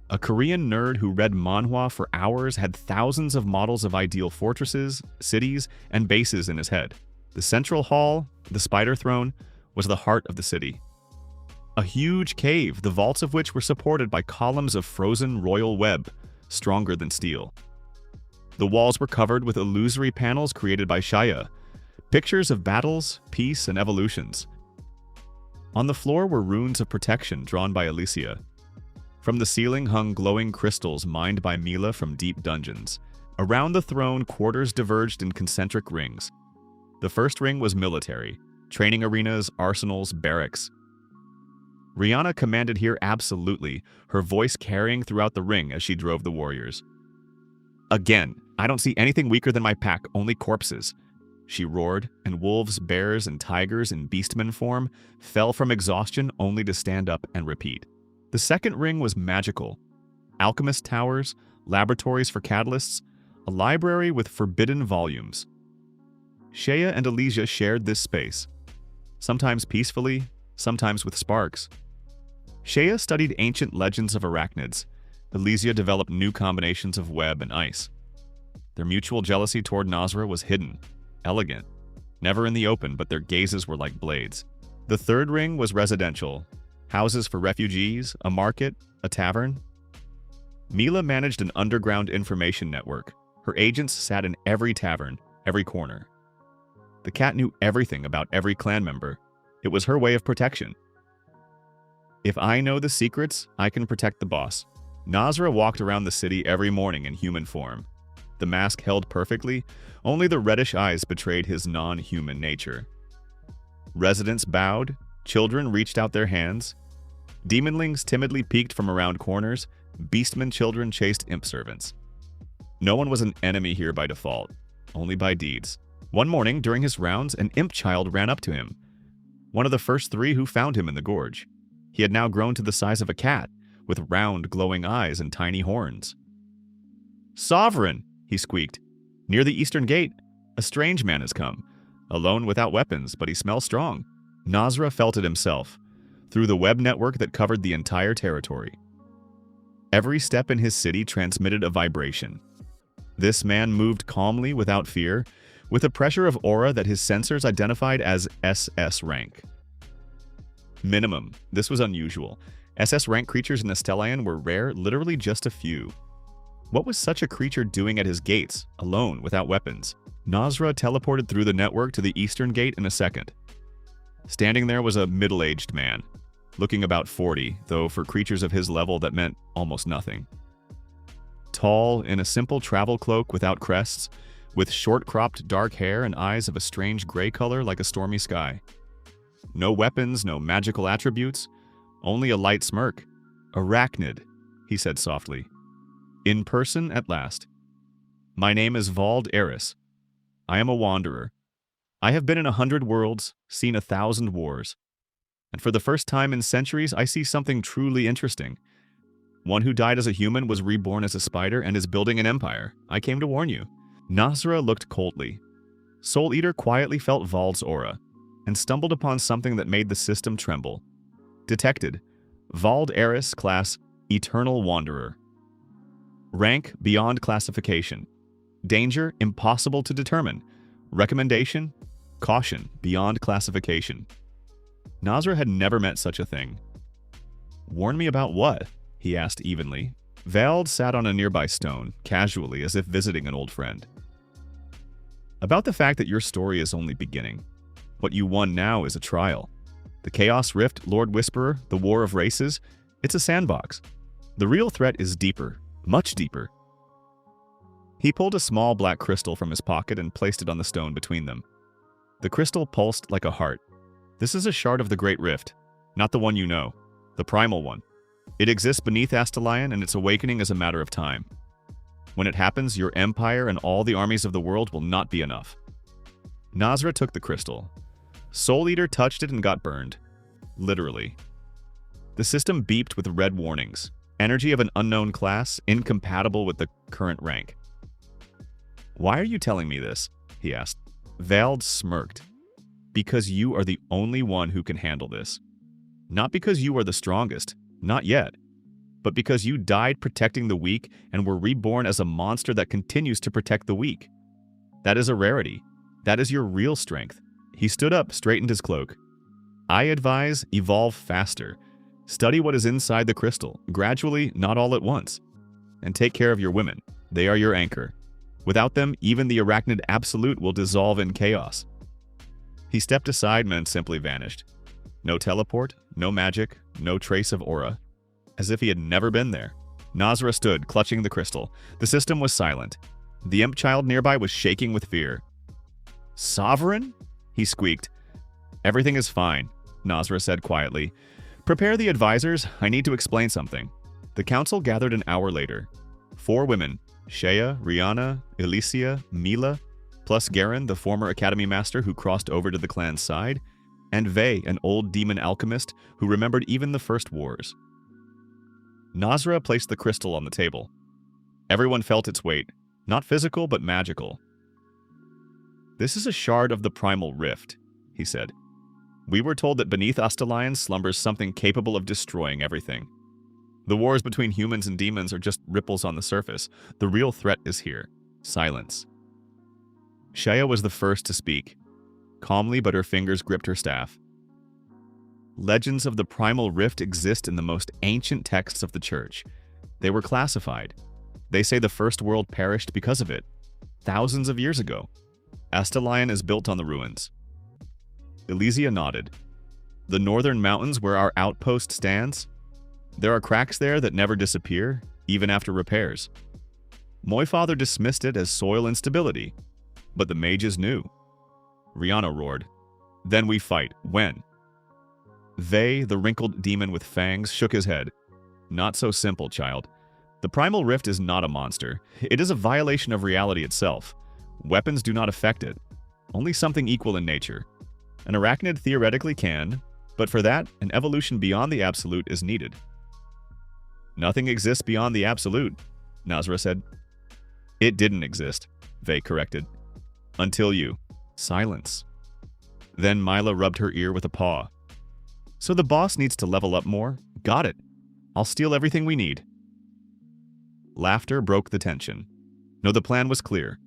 A Korean nerd who read manhwa for hours had thousands of models of ideal fortresses, cities, and bases in his head. The central hall, the spider throne, was the heart of the city. A huge cave, the vaults of which were supported by columns of frozen royal web, stronger than steel. The walls were covered with illusory panels created by Shaya, pictures of battles, peace, and evolutions. On the floor were runes of protection drawn by Alicia. From the ceiling hung glowing crystals mined by Mila from deep dungeons. Around the throne, quarters diverged in concentric rings. The first ring was military, training arenas, arsenals, barracks. Rihanna commanded here absolutely, her voice carrying throughout the ring as she drove the warriors. "Again, I don't see anything weaker than my pack, only corpses," she roared, and wolves, bears, and tigers in beastman form fell from exhaustion only to stand up and repeat. The second ring was magical. Alchemist towers, laboratories for catalysts, a library with forbidden volumes. Shea and Alicia shared this space, sometimes peacefully, sometimes with sparks. Shea studied ancient legends of arachnids. Alicia developed new combinations of web and ice. Their mutual jealousy toward Nasra was hidden, elegant, never in the open, but their gazes were like blades. The third ring was residential. Houses for refugees, a market, a tavern. Mila managed an underground information network. Her agents sat in every tavern, every corner. The cat knew everything about every clan member. It was her way of protection. "If I know the secrets, I can protect the boss." Nasra walked around the city every morning in human form. The mask held perfectly, only the reddish eyes betrayed his non-human nature. Residents bowed, children reached out their hands. Demonlings timidly peeked from around corners, beastman children chased imp servants. No one was an enemy here by default, only by deeds. One morning, during his rounds, an imp child ran up to him. One of the first three who found him in the gorge. He had now grown to the size of a cat, with round, glowing eyes and tiny horns. "Sovereign!" he squeaked. "Near the eastern gate, a strange man has come. Alone without weapons, but he smells strong." Nasra felt it himself, through the web network that covered the entire territory. Every step in his city transmitted a vibration. This man moved calmly without fear, with a pressure of aura that his sensors identified as SS rank. Minimum. This was unusual. SS rank creatures in Estelion were rare, literally just a few. What was such a creature doing at his gates, alone, without weapons? Nasra teleported through the network to the eastern gate in a second. Standing there was a middle-aged man, looking about 40, though for creatures of his level that meant almost nothing. Tall, in a simple travel cloak without crests, with short-cropped dark hair and eyes of a strange gray color like a stormy sky. No weapons, no magical attributes, only a light smirk. "Arachnid," he said softly. "In person at last. My name is Vald Eris. I am a wanderer. I have been in 100 worlds, seen 1,000 wars. And for the first time in centuries, I see something truly interesting. One who died as a human was reborn as a spider and is building an empire. I came to warn you." Nasra looked coldly. Soul Eater quietly felt Vald's aura, and stumbled upon something that made the system tremble. Detected. Vald Eris, class Eternal Wanderer. Rank beyond classification. Danger impossible to determine. Recommendation: caution beyond classification. Nasra had never met such a thing. "Warn me about what?" he asked evenly. Vald sat on a nearby stone, casually, as if visiting an old friend. "About the fact that your story is only beginning. What you won now is a trial. The Chaos Rift, Lord Whisperer, the War of Races, it's a sandbox. The real threat is deeper, much deeper." He pulled a small black crystal from his pocket and placed it on the stone between them. The crystal pulsed like a heart. "This is a shard of the Great Rift, not the one you know, the primal one. It exists beneath Estelion, and its awakening is a matter of time. When it happens, your empire and all the armies of the world will not be enough." Nazra took the crystal. Soul Eater touched it and got burned. Literally. The system beeped with red warnings. Energy of an unknown class, incompatible with the current rank. "Why are you telling me this?" he asked. Vald smirked. "Because you are the only one who can handle this. Not because you are the strongest, not yet, but because you died protecting the weak and were reborn as a monster that continues to protect the weak. That is a rarity. That is your real strength." He stood up, straightened his cloak. "I advise evolve faster. Study what is inside the crystal, gradually, not all at once. And take care of your women. They are your anchor. Without them, even the arachnid absolute will dissolve in chaos." He stepped aside and simply vanished. No teleport, no magic, no trace of aura. As if he had never been there. Nazra stood, clutching the crystal. The system was silent. The imp child nearby was shaking with fear. "Sovereign?" he squeaked. "Everything is fine," Nazra said quietly. "Prepare the advisors. I need to explain something." The council gathered an hour later. 4 women, Shea, Rihanna, Elysia, Mila, plus Garen, the former academy master who crossed over to the clan's side, and Vey, an old demon alchemist who remembered even the first wars. Nazra placed the crystal on the table. Everyone felt its weight, not physical but magical. "This is a shard of the primal rift," he said. "We were told that beneath Astalion slumbers something capable of destroying everything. The wars between humans and demons are just ripples on the surface. The real threat is here. Silence." Shea was the first to speak. Calmly, but her fingers gripped her staff. "Legends of the primal rift exist in the most ancient texts of the church. They were classified. They say the first world perished because of it. Thousands of years ago. Astalion is built on the ruins." Elysia nodded. "The northern mountains where our outpost stands? There are cracks there that never disappear, even after repairs. Moyfather dismissed it as soil instability, but the mages knew." Rihanna roared. "Then we fight. When?" Vey, the wrinkled demon with fangs, shook his head. "Not so simple, child. The primal rift is not a monster. It is a violation of reality itself. Weapons do not affect it. Only something equal in nature. An arachnid theoretically can, but for that, an evolution beyond the absolute is needed." "Nothing exists beyond the absolute," Nazra said. "It didn't exist," Vey corrected. "Until you." Silence. Then Mila rubbed her ear with a paw. "So the boss needs to level up more? Got it. I'll steal everything we need." Laughter broke the tension. No, the plan was clear.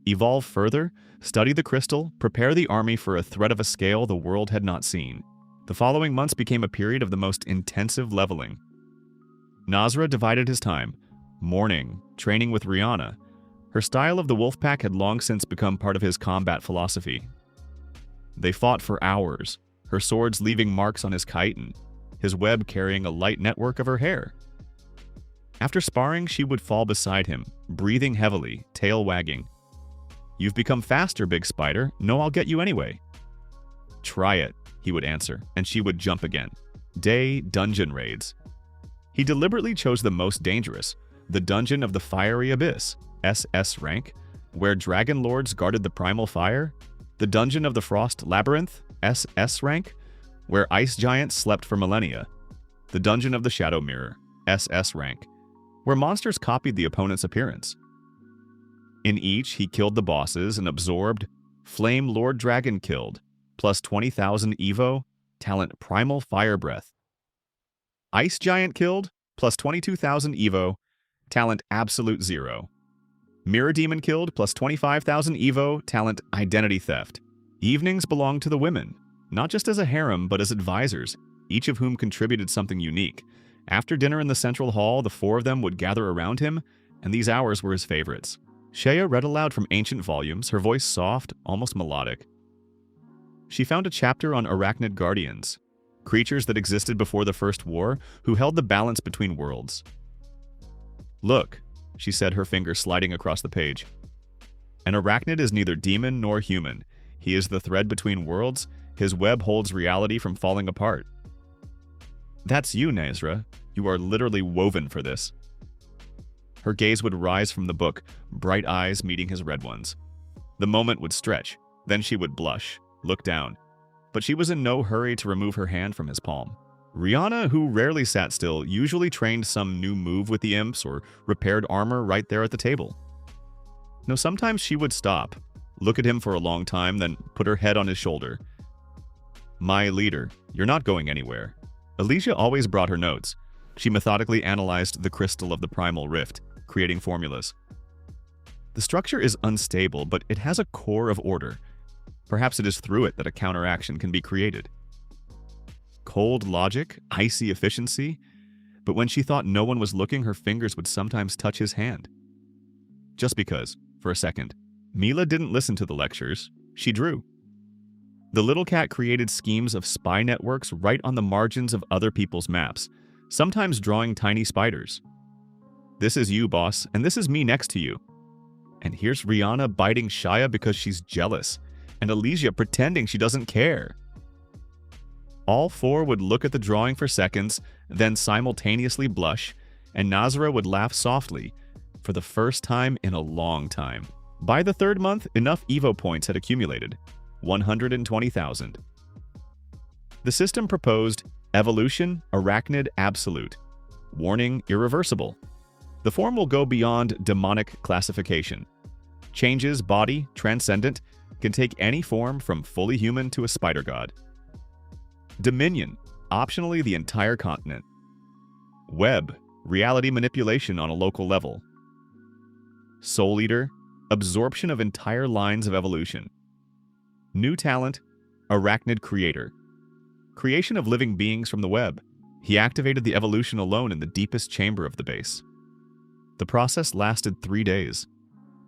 Evolve further, study the crystal, prepare the army for a threat of a scale the world had not seen. The following months became a period of the most intensive leveling. Nazra divided his time. Morning, training with Rihanna. Her style of the Wolfpack had long since become part of his combat philosophy. They fought for hours, her swords leaving marks on his chitin, his web carrying a light network of her hair. After sparring, she would fall beside him, breathing heavily, tail wagging. "You've become faster, big spider. No, I'll get you anyway." "Try it," he would answer, and she would jump again. Dungeon raids. He deliberately chose the most dangerous, the Dungeon of the Fiery Abyss, SS rank, where dragon lords guarded the primal fire, the Dungeon of the Frost Labyrinth, SS rank, where ice giants slept for millennia, the Dungeon of the Shadow Mirror, SS rank, where monsters copied the opponent's appearance. In each, he killed the bosses and absorbed Flame Lord Dragon killed, plus 20,000 Evo, talent Primal Fire Breath. Ice Giant killed, plus 22,000 Evo, talent Absolute Zero. Mirror Demon killed, plus 25,000 Evo, talent Identity Theft. Evenings belonged to the women, not just as a harem, but as advisors, each of whom contributed something unique. After dinner in the central hall, the 4 of them would gather around him, and these hours were his favorites. Shea read aloud from ancient volumes, her voice soft, almost melodic. She found a chapter on arachnid guardians, creatures that existed before the First War, who held the balance between worlds. "Look," she said, her finger sliding across the page. "An arachnid is neither demon nor human. He is the thread between worlds. His web holds reality from falling apart." "That's you, Nazra. You are literally woven for this." Her gaze would rise from the book, bright eyes meeting his red ones. The moment would stretch. Then she would blush, look down. But she was in no hurry to remove her hand from his palm. Rihanna, who rarely sat still, usually trained some new move with the imps or repaired armor right there at the table. No, sometimes she would stop, look at him for a long time, then put her head on his shoulder. My leader, you're not going anywhere. Alicia always brought her notes. She methodically analyzed the crystal of the primal rift, creating formulas. The structure is unstable, but it has a core of order. Perhaps it is through it that a counteraction can be created. Cold logic, icy efficiency, but when she thought no one was looking, her fingers would sometimes touch his hand. Just because, for a second. Mila didn't listen to the lectures, she drew. The little cat created schemes of spy networks right on the margins of other people's maps, sometimes drawing tiny spiders. This is you, boss, and this is me next to you. And here's Rihanna biting Shia because she's jealous, and Alicia pretending she doesn't care. All four would look at the drawing for seconds, then simultaneously blush, and Nazra would laugh softly, for the first time in a long time. By the third month, enough Evo points had accumulated, 120,000. The system proposed Evolution Arachnid Absolute. Warning irreversible. The form will go beyond demonic classification. Changes body, transcendent, can take any form from fully human to a spider god. Dominion, optionally the entire continent. Web, reality manipulation on a local level. Soul Eater, absorption of entire lines of evolution. New talent, Arachnid Creator. Creation of living beings from the web. He activated the evolution alone in the deepest chamber of the base. The process lasted 3 days.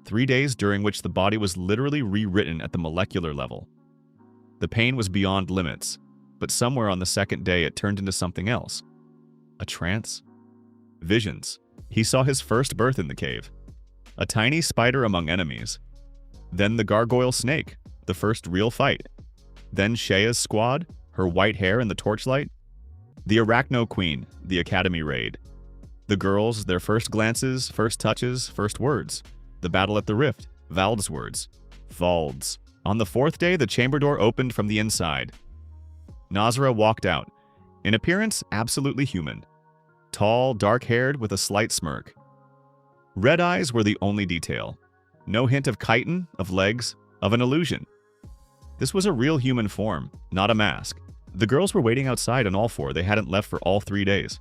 3 days during which the body was literally rewritten at the molecular level. The pain was beyond limits, but somewhere on the second day it turned into something else. A trance? Visions. He saw his first birth in the cave. A tiny spider among enemies. Then the gargoyle snake, the first real fight. Then Shea's squad, her white hair in the torchlight. The Arachno Queen, the Academy raid. The girls, their first glances, first touches, first words. The battle at the rift, Vald's words. Valds. On the fourth day, the chamber door opened from the inside. Nazra walked out. In appearance, absolutely human. Tall, dark-haired, with a slight smirk. Red eyes were the only detail. No hint of chitin, of legs, of an illusion. This was a real human form, not a mask. The girls were waiting outside on all four. They hadn't left for all 3 days.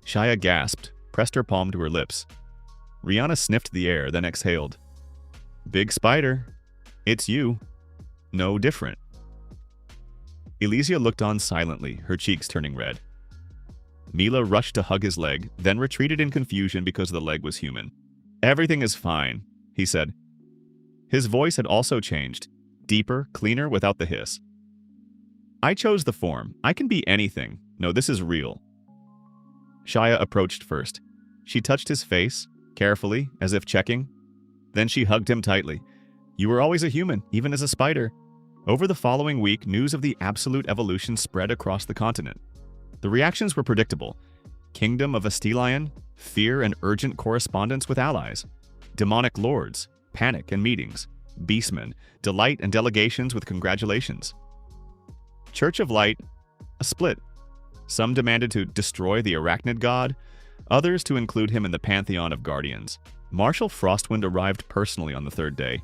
Shia gasped, pressed her palm to her lips. Rihanna sniffed the air, then exhaled. Big spider. It's you. No different. Elysia looked on silently, her cheeks turning red. Mila rushed to hug his leg, then retreated in confusion because the leg was human. Everything is fine, he said. His voice had also changed, deeper, cleaner, without the hiss. I chose the form. I can be anything. No, this is real. Shia approached first. She touched his face, carefully, as if checking. Then she hugged him tightly. You were always a human, even as a spider. Over the following week, news of the absolute evolution spread across the continent. The reactions were predictable. Kingdom of Astelion, fear and urgent correspondence with allies. Demonic lords, panic and meetings. Beastmen, delight and delegations with congratulations. Church of Light, a split. Some demanded to destroy the Arachnid god, others to include him in the pantheon of guardians. Marshal Frostwind arrived personally on the third day.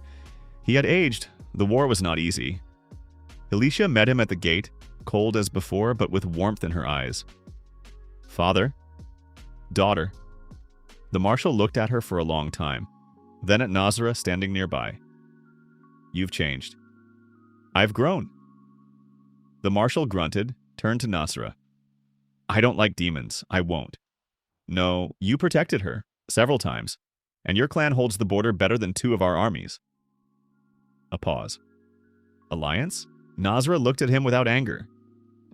He had aged. The war was not easy. Alicia met him at the gate, cold as before, but with warmth in her eyes. Father? Daughter. The marshal looked at her for a long time, then at Nazra standing nearby. You've changed. I've grown. The marshal grunted, turned to Nazra. I don't like demons. I won't. No, you protected her, several times, and your clan holds the border better than 2 of our armies. A pause. Alliance? Nazra looked at him without anger.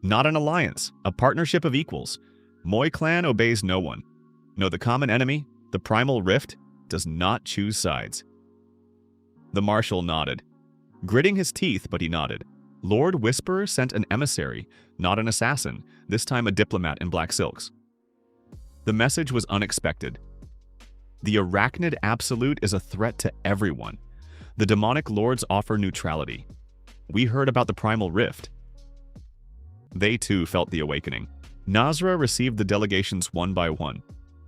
Not an alliance, a partnership of equals. Moi clan obeys no one. No, the common enemy, the primal rift, does not choose sides. The marshal nodded. Gritting his teeth, but he nodded. Lord Whisperer sent an emissary, not an assassin, this time a diplomat in black silks. The message was unexpected. The Arachnid Absolute is a threat to everyone. The demonic lords offer neutrality. We heard about the primal rift. They too felt the awakening. Nasra received the delegations one by one,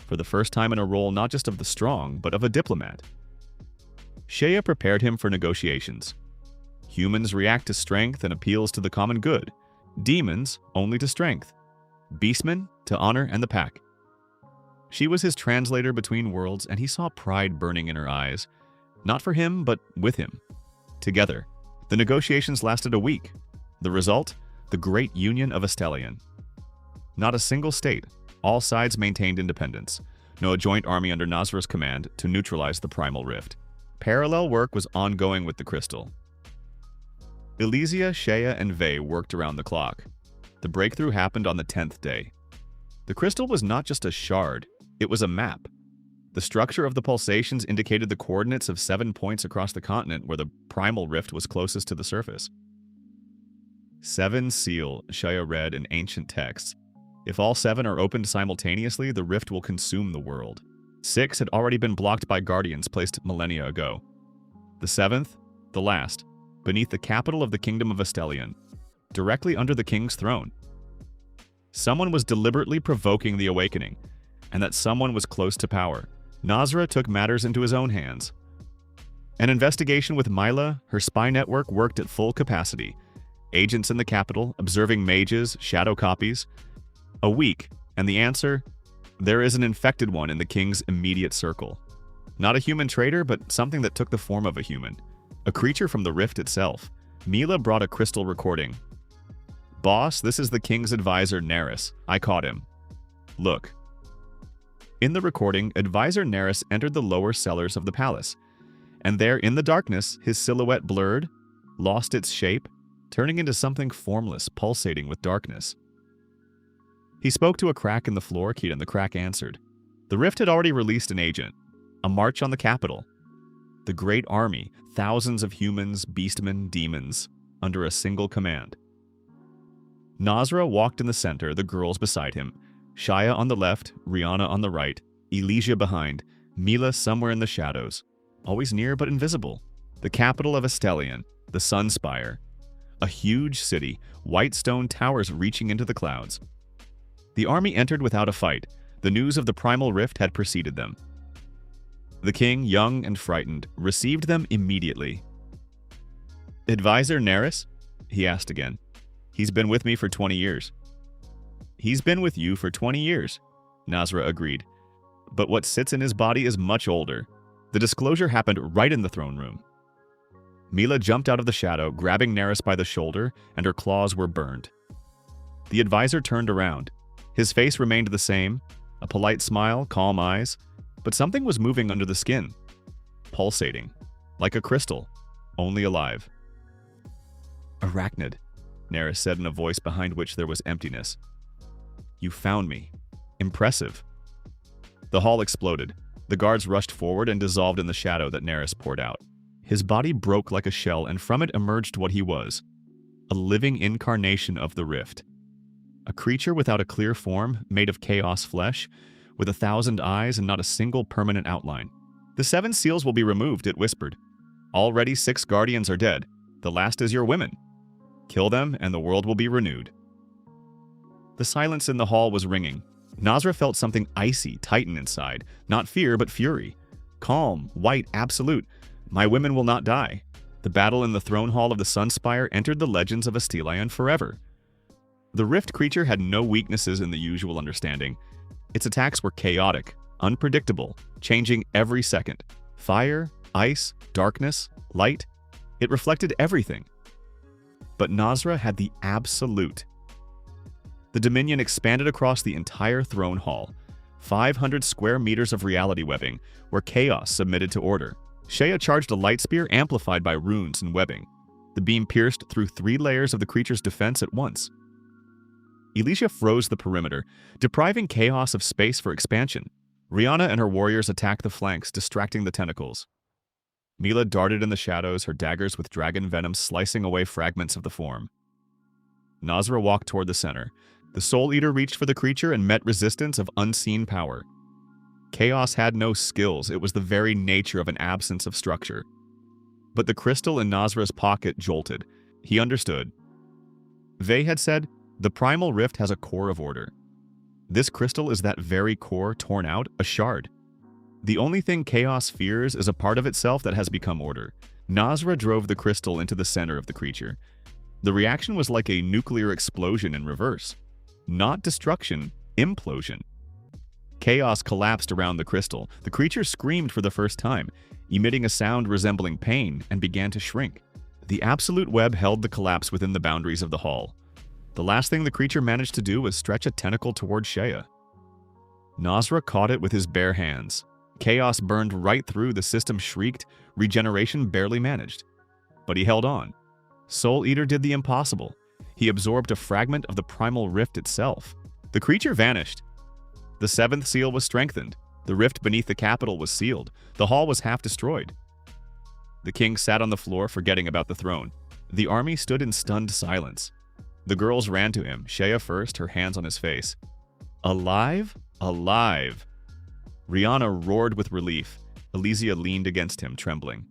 for the first time in a role not just of the strong, but of a diplomat. Shea prepared him for negotiations. Humans react to strength and appeals to the common good. Demons only to strength. Beastmen to honor and the pack. She was his translator between worlds, and he saw pride burning in her eyes. Not for him, but with him. Together. The negotiations lasted a week. The result? The Great Union of Estelian. Not a single state. All sides maintained independence. No joint army under Nasra's command to neutralize the primal rift. Parallel work was ongoing with the crystal. Elysia, Shea, and Vey worked around the clock. The breakthrough happened on the 10th day. The crystal was not just a shard, it was a map. The structure of the pulsations indicated the coordinates of 7 points across the continent where the primal rift was closest to the surface. 7 seal, Shea read in ancient texts. If all 7 are opened simultaneously, the rift will consume the world. 6 had already been blocked by guardians placed millennia ago. The 7th, the last, beneath the capital of the Kingdom of Estelian, directly under the king's throne. Someone was deliberately provoking the awakening, and that someone was close to power. Nasra took matters into his own hands. An investigation with Mila, her spy network, worked at full capacity. Agents in the capital, observing mages, shadow copies. A week, and the answer? There is an infected one in the king's immediate circle. Not a human traitor, but something that took the form of a human. A creature from the rift itself. Mila brought a crystal recording. Boss, this is the king's advisor, Neris. I caught him. Look. In the recording, advisor Neris entered the lower cellars of the palace, and there, in the darkness, his silhouette blurred, lost its shape, turning into something formless, pulsating with darkness. He spoke to a crack in the floor key, and the crack answered. The rift had already released an agent. A march on the capital. The great army, thousands of humans, beastmen, demons, under a single command. Nasra walked in the center, the girls beside him. Shea on the left, Rihanna on the right, Elysia behind, Mila somewhere in the shadows. Always near but invisible. The capital of Estelian, the Sun Spire. A huge city, white stone towers reaching into the clouds. The army entered without a fight. The news of the primal rift had preceded them. The king, young and frightened, received them immediately. Advisor Neris? He asked again. He's been with me for 20 years. He's been with you for 20 years, Nasra agreed. But what sits in his body is much older. The disclosure happened right in the throne room. Mila jumped out of the shadow, grabbing Neris by the shoulder, and her claws were burned. The advisor turned around. His face remained the same, a polite smile, calm eyes, but something was moving under the skin, pulsating, like a crystal, only alive. Arachnid, Neris said in a voice behind which there was emptiness. You found me. Impressive. The hall exploded. The guards rushed forward and dissolved in the shadow that Neris poured out. His body broke like a shell, and from it emerged what he was. A living incarnation of the rift. A creature without a clear form, made of chaos flesh, with 1,000 eyes and not a single permanent outline. The 7 seals will be removed, it whispered. Already 6 guardians are dead. The last is your women. Kill them, and the world will be renewed. The silence in the hall was ringing. Nasra felt something icy tighten inside. Not fear, but fury. Calm, white, absolute. My women will not die. The battle in the throne hall of the Sunspire entered the legends of Estelian forever. The rift creature had no weaknesses in the usual understanding. Its attacks were chaotic, unpredictable, changing every second. Fire, ice, darkness, light. It reflected everything. But Nasra had the absolute. The Dominion expanded across the entire throne hall. 500 square meters of reality webbing, where chaos submitted to order. Shea charged a light spear amplified by runes and webbing. The beam pierced through 3 layers of the creature's defense at once. Elysia froze the perimeter, depriving chaos of space for expansion. Rihanna and her warriors attacked the flanks, distracting the tentacles. Mila darted in the shadows, her daggers with dragon venom slicing away fragments of the form. Nasra walked toward the center. The Soul Eater reached for the creature and met resistance of unseen power. Chaos had no skills, it was the very nature of an absence of structure. But the crystal in Nasra's pocket jolted. He understood. Vey had said, the primal rift has a core of order. This crystal is that very core torn out, a shard. The only thing chaos fears is a part of itself that has become order. Nasra drove the crystal into the center of the creature. The reaction was like a nuclear explosion in reverse. Not destruction, implosion. Chaos collapsed around the crystal. The creature screamed for the first time, emitting a sound resembling pain, and began to shrink. The absolute web held the collapse within the boundaries of the hall. The last thing the creature managed to do was stretch a tentacle toward Shea. Nasra caught it with his bare hands. Chaos burned right through, the system shrieked, regeneration barely managed. But he held on. Soul Eater did the impossible. He absorbed a fragment of the primal rift itself. The creature vanished. The seventh seal was strengthened. The rift beneath the capital was sealed. The hall was half destroyed. The king sat on the floor, forgetting about the throne. The army stood in stunned silence. The girls ran to him, Shea first, her hands on his face. Alive? Alive! Rihanna roared with relief. Elysia leaned against him, trembling.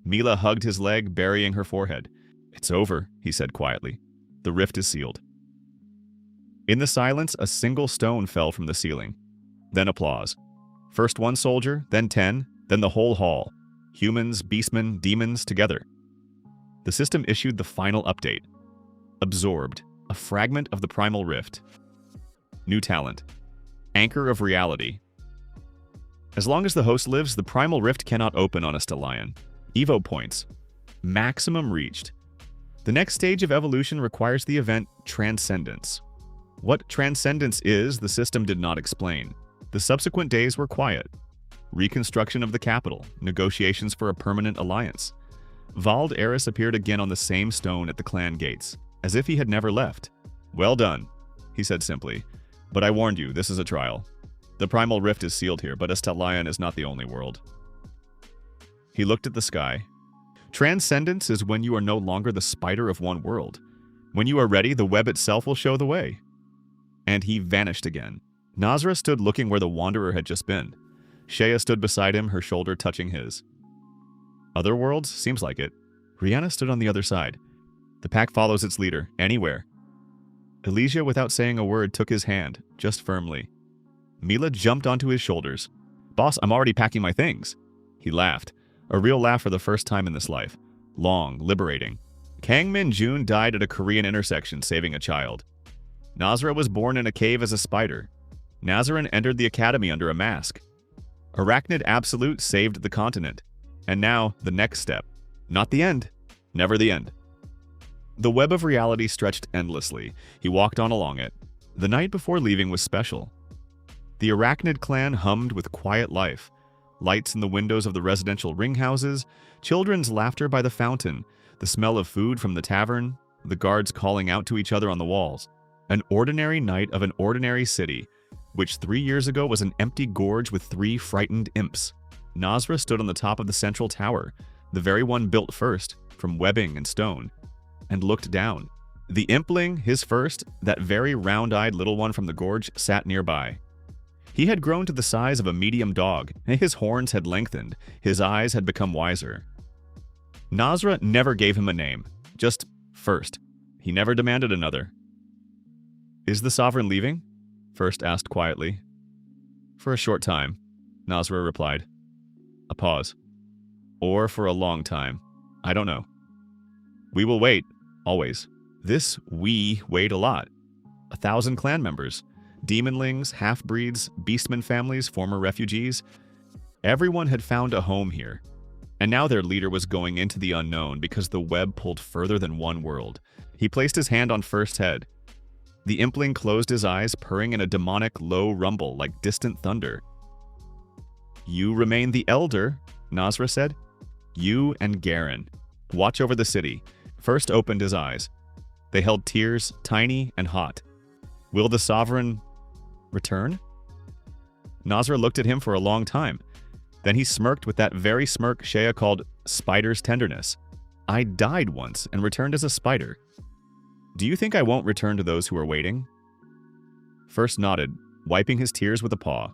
Mila hugged his leg, burying her forehead. It's over, he said quietly. The rift is sealed. In the silence, a single stone fell from the ceiling. Then applause. First one soldier, then 10, then the whole hall. Humans, beastmen, demons, together. The system issued the final update. Absorbed, a fragment of the primal rift. New talent. Anchor of reality. As long as the host lives, the primal rift cannot open on a Stellian. Evo points. Maximum reached. The next stage of evolution requires the event Transcendence. What Transcendence is, the system did not explain. The subsequent days were quiet. Reconstruction of the capital, negotiations for a permanent alliance. Vald Eris appeared again on the same stone at the clan gates, as if he had never left. Well done, he said simply. But I warned you, this is a trial. The primal rift is sealed here, but Stellian is not the only world. He looked at the sky. Transcendence is when you are no longer the spider of one world. When you are ready, the web itself will show the way. And he vanished again. Nasra stood looking where the wanderer had just been. Shea stood beside him, her shoulder touching his. Other worlds? Seems like it. Rihanna stood on the other side. The pack follows its leader, anywhere. Elysia, without saying a word, took his hand, just firmly. Mila jumped onto his shoulders. Boss, I'm already packing my things. He laughed. A real laugh for the first time in this life. Long, liberating. Kang Min Jun died at a Korean intersection, saving a child. Nasra was born in a cave as a spider. Nazarin entered the academy under a mask. Arachnid Absolute saved the continent. And now, the next step. Not the end. Never the end. The web of reality stretched endlessly. He walked on along it. The night before leaving was special. The Arachnid clan hummed with quiet life. Lights in the windows of the residential ring houses, children's laughter by the fountain, the smell of food from the tavern, the guards calling out to each other on the walls. An ordinary night of an ordinary city, which 3 years ago was an empty gorge with 3 frightened imps. Nasra stood on the top of the central tower, the very one built first, from webbing and stone, and looked down. The impling, his first, that very round-eyed little one from the gorge, sat nearby. He had grown to the size of a medium dog, and his horns had lengthened, his eyes had become wiser. Nasra never gave him a name, just First. He never demanded another. Is the sovereign leaving? First asked quietly. For a short time, Nasra replied. A pause. Or for a long time. I don't know. We will wait, always. This we wait a lot. 1,000 clan members. Demonlings, half-breeds, beastmen families, former refugees. Everyone had found a home here. And now their leader was going into the unknown because the web pulled further than one world. He placed his hand on First's head. The impling closed his eyes, purring in a demonic low rumble like distant thunder. You remain the elder, Nasra said. You and Garen. Watch over the city. First opened his eyes. They held tears, tiny and hot. Will the sovereign return? Nasra looked at him for a long time. Then he smirked with that very smirk Shea called spider's tenderness. I died once and returned as a spider. Do you think I won't return to those who are waiting? First nodded, wiping his tears with a paw.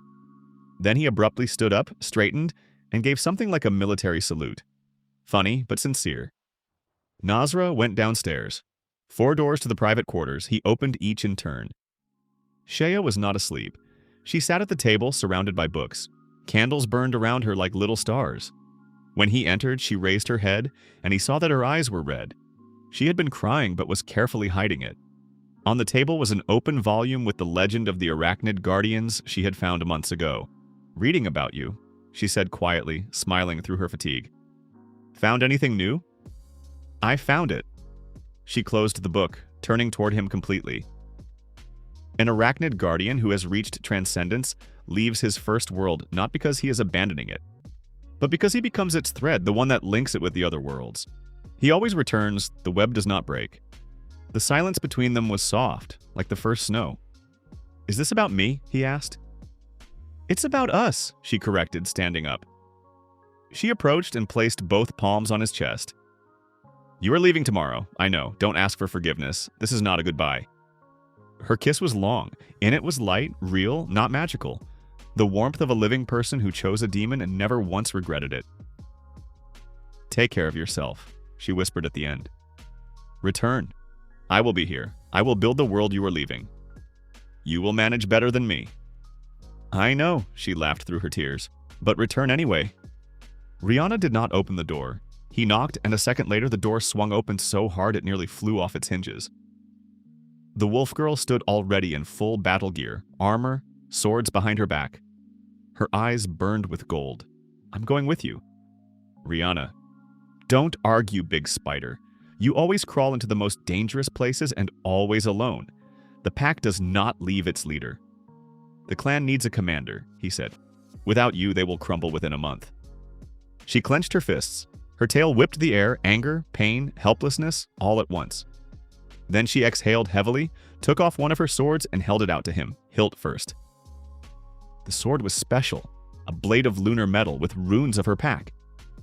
Then he abruptly stood up, straightened, and gave something like a military salute. funny but sincere. Nasra went downstairs. 4 doors to the private quarters, he opened each in turn. Shea was not asleep. She sat at the table surrounded by books. Candles burned around her like little stars. When he entered, she raised her head, and he saw that her eyes were red. She had been crying but was carefully hiding it. On the table was an open volume with the legend of the arachnid guardians she had found months ago. "Reading about you," she said quietly, smiling through her fatigue. "Found anything new?" "I found it." She closed the book, turning toward him completely. An arachnid guardian who has reached transcendence leaves his first world not because he is abandoning it, but because he becomes its thread, the one that links it with the other worlds. He always returns, the web does not break. The silence between them was soft, like the first snow. "Is this about me?" he asked. "It's about us," she corrected, standing up. She approached and placed both palms on his chest. "You are leaving tomorrow. I know. Don't ask for forgiveness. This is not a goodbye." Her kiss was long. In it was light, real, not magical. The warmth of a living person who chose a demon and never once regretted it. "Take care of yourself," she whispered at the end. "Return. I will be here. I will build the world you are leaving. You will manage better than me." "I know," she laughed through her tears. "But return anyway." Rihanna did not open the door. He knocked, and a second later the door swung open so hard it nearly flew off its hinges. The wolf girl stood already in full battle gear, armor, swords behind her back. Her eyes burned with gold. "I'm going with you." "Rihanna." "Don't argue, big spider. You always crawl into the most dangerous places and always alone. The pack does not leave its leader." "The clan needs a commander," he said. "Without you, they will crumble within a month." She clenched her fists. Her tail whipped the air, anger, pain, helplessness, all at once. Then she exhaled heavily, took off one of her swords, and held it out to him, hilt first. The sword was special, a blade of lunar metal with runes of her pack.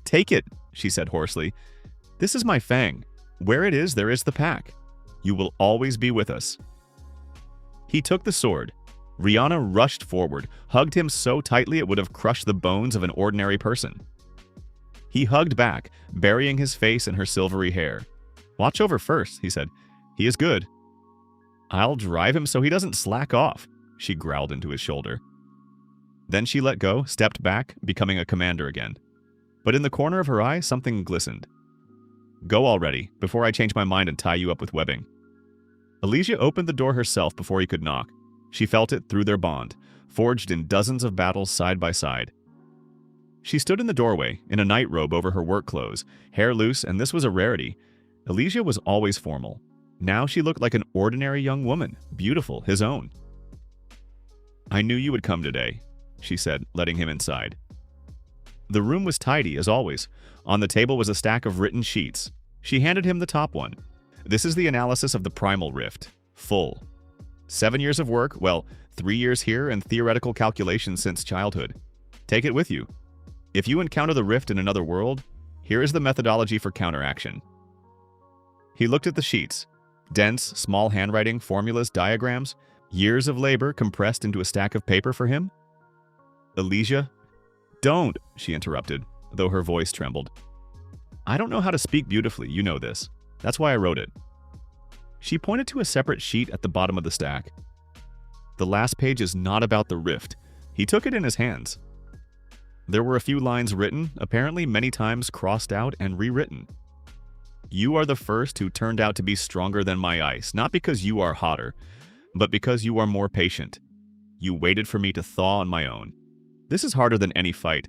"Take it," she said hoarsely. "This is my fang. Where it is, there is the pack. You will always be with us." He took the sword. Rihanna rushed forward, hugged him so tightly it would have crushed the bones of an ordinary person. He hugged back, burying his face in her silvery hair. "Watch over first," he said. "He is good." "I'll drive him so he doesn't slack off," she growled into his shoulder. Then she let go, stepped back, becoming a commander again. But in the corner of her eye, something glistened. "Go already, before I change my mind and tie you up with webbing." Alicia opened the door herself before he could knock. She felt it through their bond, forged in dozens of battles side by side. She stood in the doorway, in a nightrobe over her work clothes, hair loose, and this was a rarity. Alicia was always formal. Now she looked like an ordinary young woman, beautiful, his own. "I knew you would come today," she said, letting him inside. The room was tidy, as always. On the table was a stack of written sheets. She handed him the top one. "This is the analysis of the primal rift. Full. 7 years of work, well, 3 years here and theoretical calculations since childhood. Take it with you. If you encounter the rift in another world, here is the methodology for counteraction." He looked at the sheets. Dense, small handwriting, formulas, diagrams, years of labor compressed into a stack of paper for him. "Alicia." "Don't," she interrupted, though her voice trembled. "I don't know how to speak beautifully, you know this. That's why I wrote it." She pointed to a separate sheet at the bottom of the stack. "The last page is not about the rift." He took it in his hands. There were a few lines written, apparently many times crossed out and rewritten. "You are the first who turned out to be stronger than my ice, not because you are hotter, but because you are more patient. You waited for me to thaw on my own. This is harder than any fight.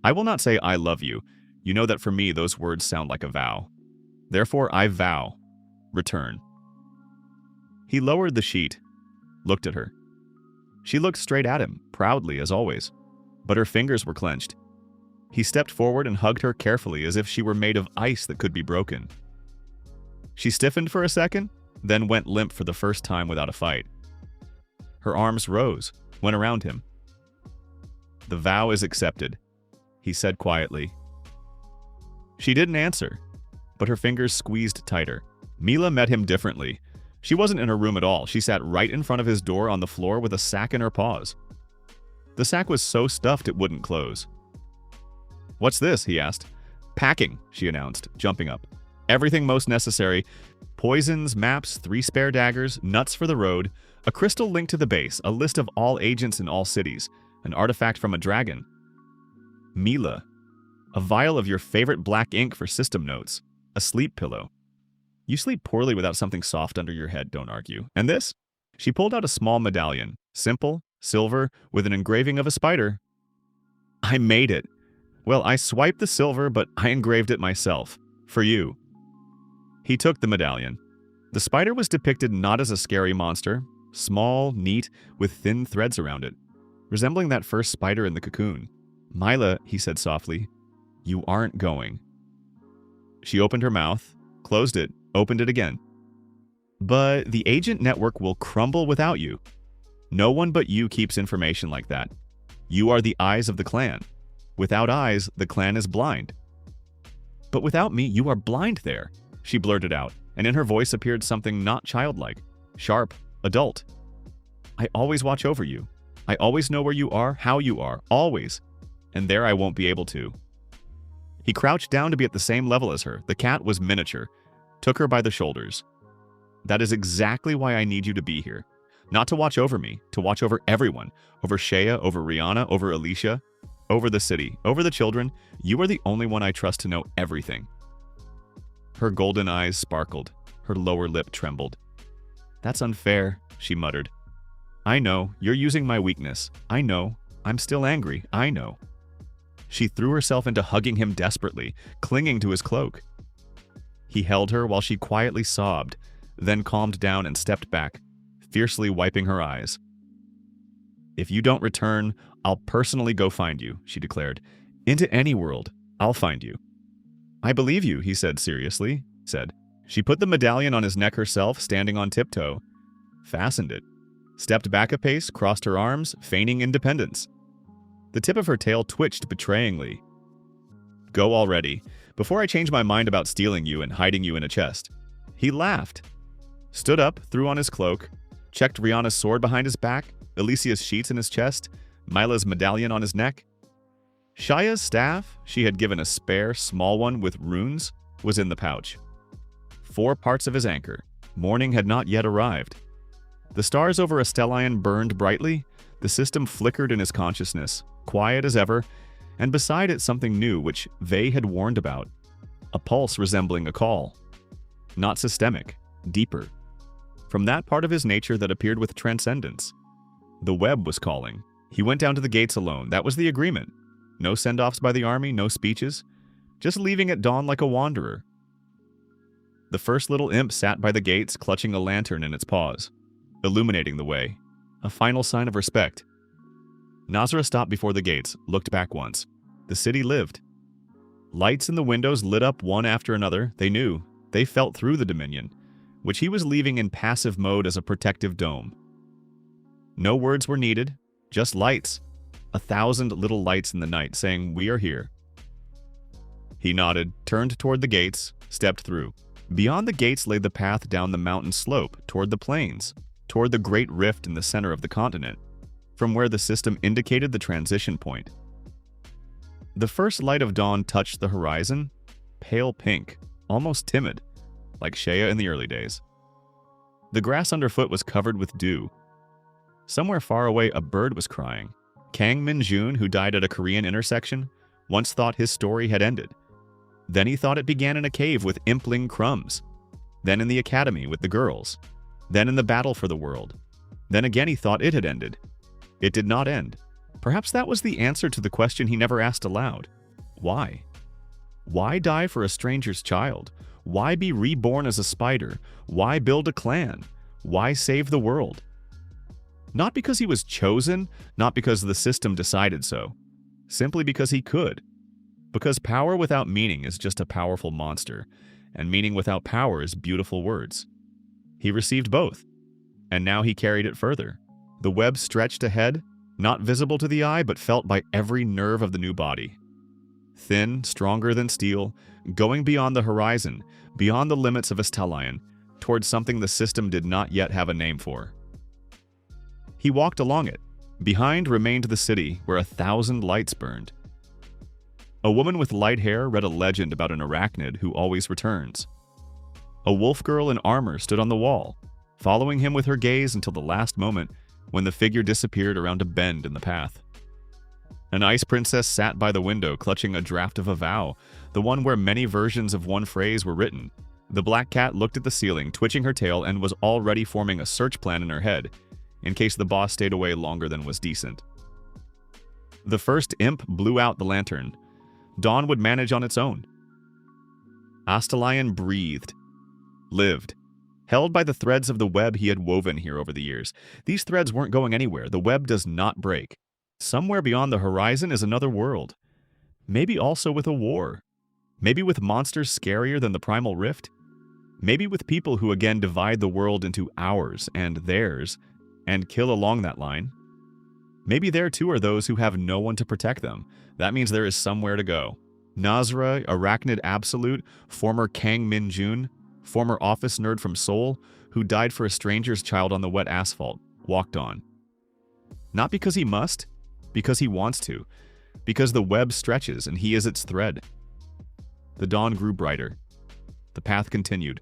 I will not say I love you. You know that for me those words sound like a vow. Therefore I vow. Return." He lowered the sheet, looked at her. She looked straight at him, proudly as always, but her fingers were clenched. He stepped forward and hugged her carefully as if she were made of ice that could be broken. She stiffened for a second, then went limp for the first time without a fight. Her arms rose, went around him. "The vow is accepted," he said quietly. She didn't answer, but her fingers squeezed tighter. Mila met him differently. She wasn't in her room at all. She sat right in front of his door on the floor with a sack in her paws. The sack was so stuffed it wouldn't close. "What's this?" he asked. Packing, she announced, jumping up. Everything most necessary. Poisons, maps, 3 spare daggers, nuts for the road, a crystal link to the base, a list of all agents in all cities, an artifact from a dragon. Mila. A vial of your favorite black ink for system notes. A sleep pillow. You sleep poorly without something soft under your head, don't argue. And this? She pulled out a small medallion. Simple, silver, with an engraving of a spider. I made it. Well, I swiped the silver, but I engraved it myself. For you. He took the medallion. The spider was depicted not as a scary monster, small, neat, with thin threads around it, resembling that first spider in the cocoon. Mila, he said softly, you aren't going. She opened her mouth, closed it, opened it again. But the agent network will crumble without you. No one but you keeps information like that. You are the eyes of the clan. Without eyes, the clan is blind. But without me, you are blind there, she blurted out, and in her voice appeared something not childlike, sharp, adult. I always watch over you. I always know where you are, how you are, always. And there I won't be able to. He crouched down to be at the same level as her. The cat was miniature, took her by the shoulders. That is exactly why I need you to be here. Not to watch over me, to watch over everyone. Over Shea, over Rihanna, over Alicia, over the city, over the children. You are the only one I trust to know everything. Her golden eyes sparkled. Her lower lip trembled. That's unfair, she muttered. I know, you're using my weakness. I know, I'm still angry. I know. She threw herself into hugging him desperately, clinging to his cloak. He held her while she quietly sobbed, then calmed down and stepped back, fiercely wiping her eyes. If you don't return, I'll personally go find you, she declared. Into any world, I'll find you. I believe you, he said seriously, She put the medallion on his neck herself, standing on tiptoe, fastened it, stepped back a pace, crossed her arms, feigning independence. The tip of her tail twitched betrayingly. Go already, before I change my mind about stealing you and hiding you in a chest. He laughed, stood up, threw on his cloak, checked Rihanna's sword behind his back, Alicia's sheets in his chest, Mila's medallion on his neck. Shaya's staff, she had given a spare, small one with runes, was in the pouch. 4 parts of his anchor. Morning had not yet arrived. The stars over Astellion burned brightly. The system flickered in his consciousness, quiet as ever, and beside it something new which Vey had warned about. A pulse resembling a call. Not systemic, deeper. From that part of his nature that appeared with transcendence. The web was calling. He went down to the gates alone. That was the agreement. No send-offs by the army, no speeches. Just leaving at dawn like a wanderer. The first little imp sat by the gates, clutching a lantern in its paws, illuminating the way. A final sign of respect. Nazra stopped before the gates, looked back once. The city lived. Lights in the windows lit up one after another. They knew. They felt through the Dominion, which he was leaving in passive mode as a protective dome. No words were needed, just lights. 1,000 little lights in the night saying, "We are here." He nodded, turned toward the gates, stepped through. Beyond the gates lay the path down the mountain slope, toward the plains, toward the great rift in the center of the continent, from where the system indicated the transition point. The first light of dawn touched the horizon, pale pink, almost timid, like Shea in the early days. The grass underfoot was covered with dew. Somewhere far away, a bird was crying. Kang Min-jun, who died at a Korean intersection, once thought his story had ended. Then he thought it began in a cave with impling crumbs. Then in the academy with the girls. Then in the battle for the world. Then again he thought it had ended. It did not end. Perhaps that was the answer to the question he never asked aloud. Why? Why die for a stranger's child? Why be reborn as a spider? Why build a clan? Why save the world? Not because he was chosen, not because the system decided so. Simply because he could. Because power without meaning is just a powerful monster, and meaning without power is beautiful words. He received both, and now he carried it further. The web stretched ahead, not visible to the eye, but felt by every nerve of the new body. Thin, stronger than steel, going beyond the horizon, beyond the limits of Astellion, towards something the system did not yet have a name for. He walked along it. Behind remained the city, where 1,000 lights burned. A woman with light hair read a legend about an arachnid who always returns. A wolf girl in armor stood on the wall, following him with her gaze until the last moment when the figure disappeared around a bend in the path. An ice princess sat by the window clutching a draft of a vow, the one where many versions of one phrase were written. The black cat looked at the ceiling, twitching her tail, and was already forming a search plan in her head, in case the boss stayed away longer than was decent. The first imp blew out the lantern. Dawn would manage on its own. Astalion breathed, lived, held by the threads of the web he had woven here over the years. These threads weren't going anywhere. The web does not break. Somewhere beyond the horizon is another world. Maybe also with a war. Maybe with monsters scarier than the Primal Rift. Maybe with people who again divide the world into ours and theirs and kill along that line. Maybe there too are those who have no one to protect them. That means there is somewhere to go. Nazra, Arachnid Absolute, former Kang Min Jun, former office nerd from Seoul, who died for a stranger's child on the wet asphalt, walked on. Not because he must, because he wants to, because the web stretches and he is its thread. The dawn grew brighter. The path continued.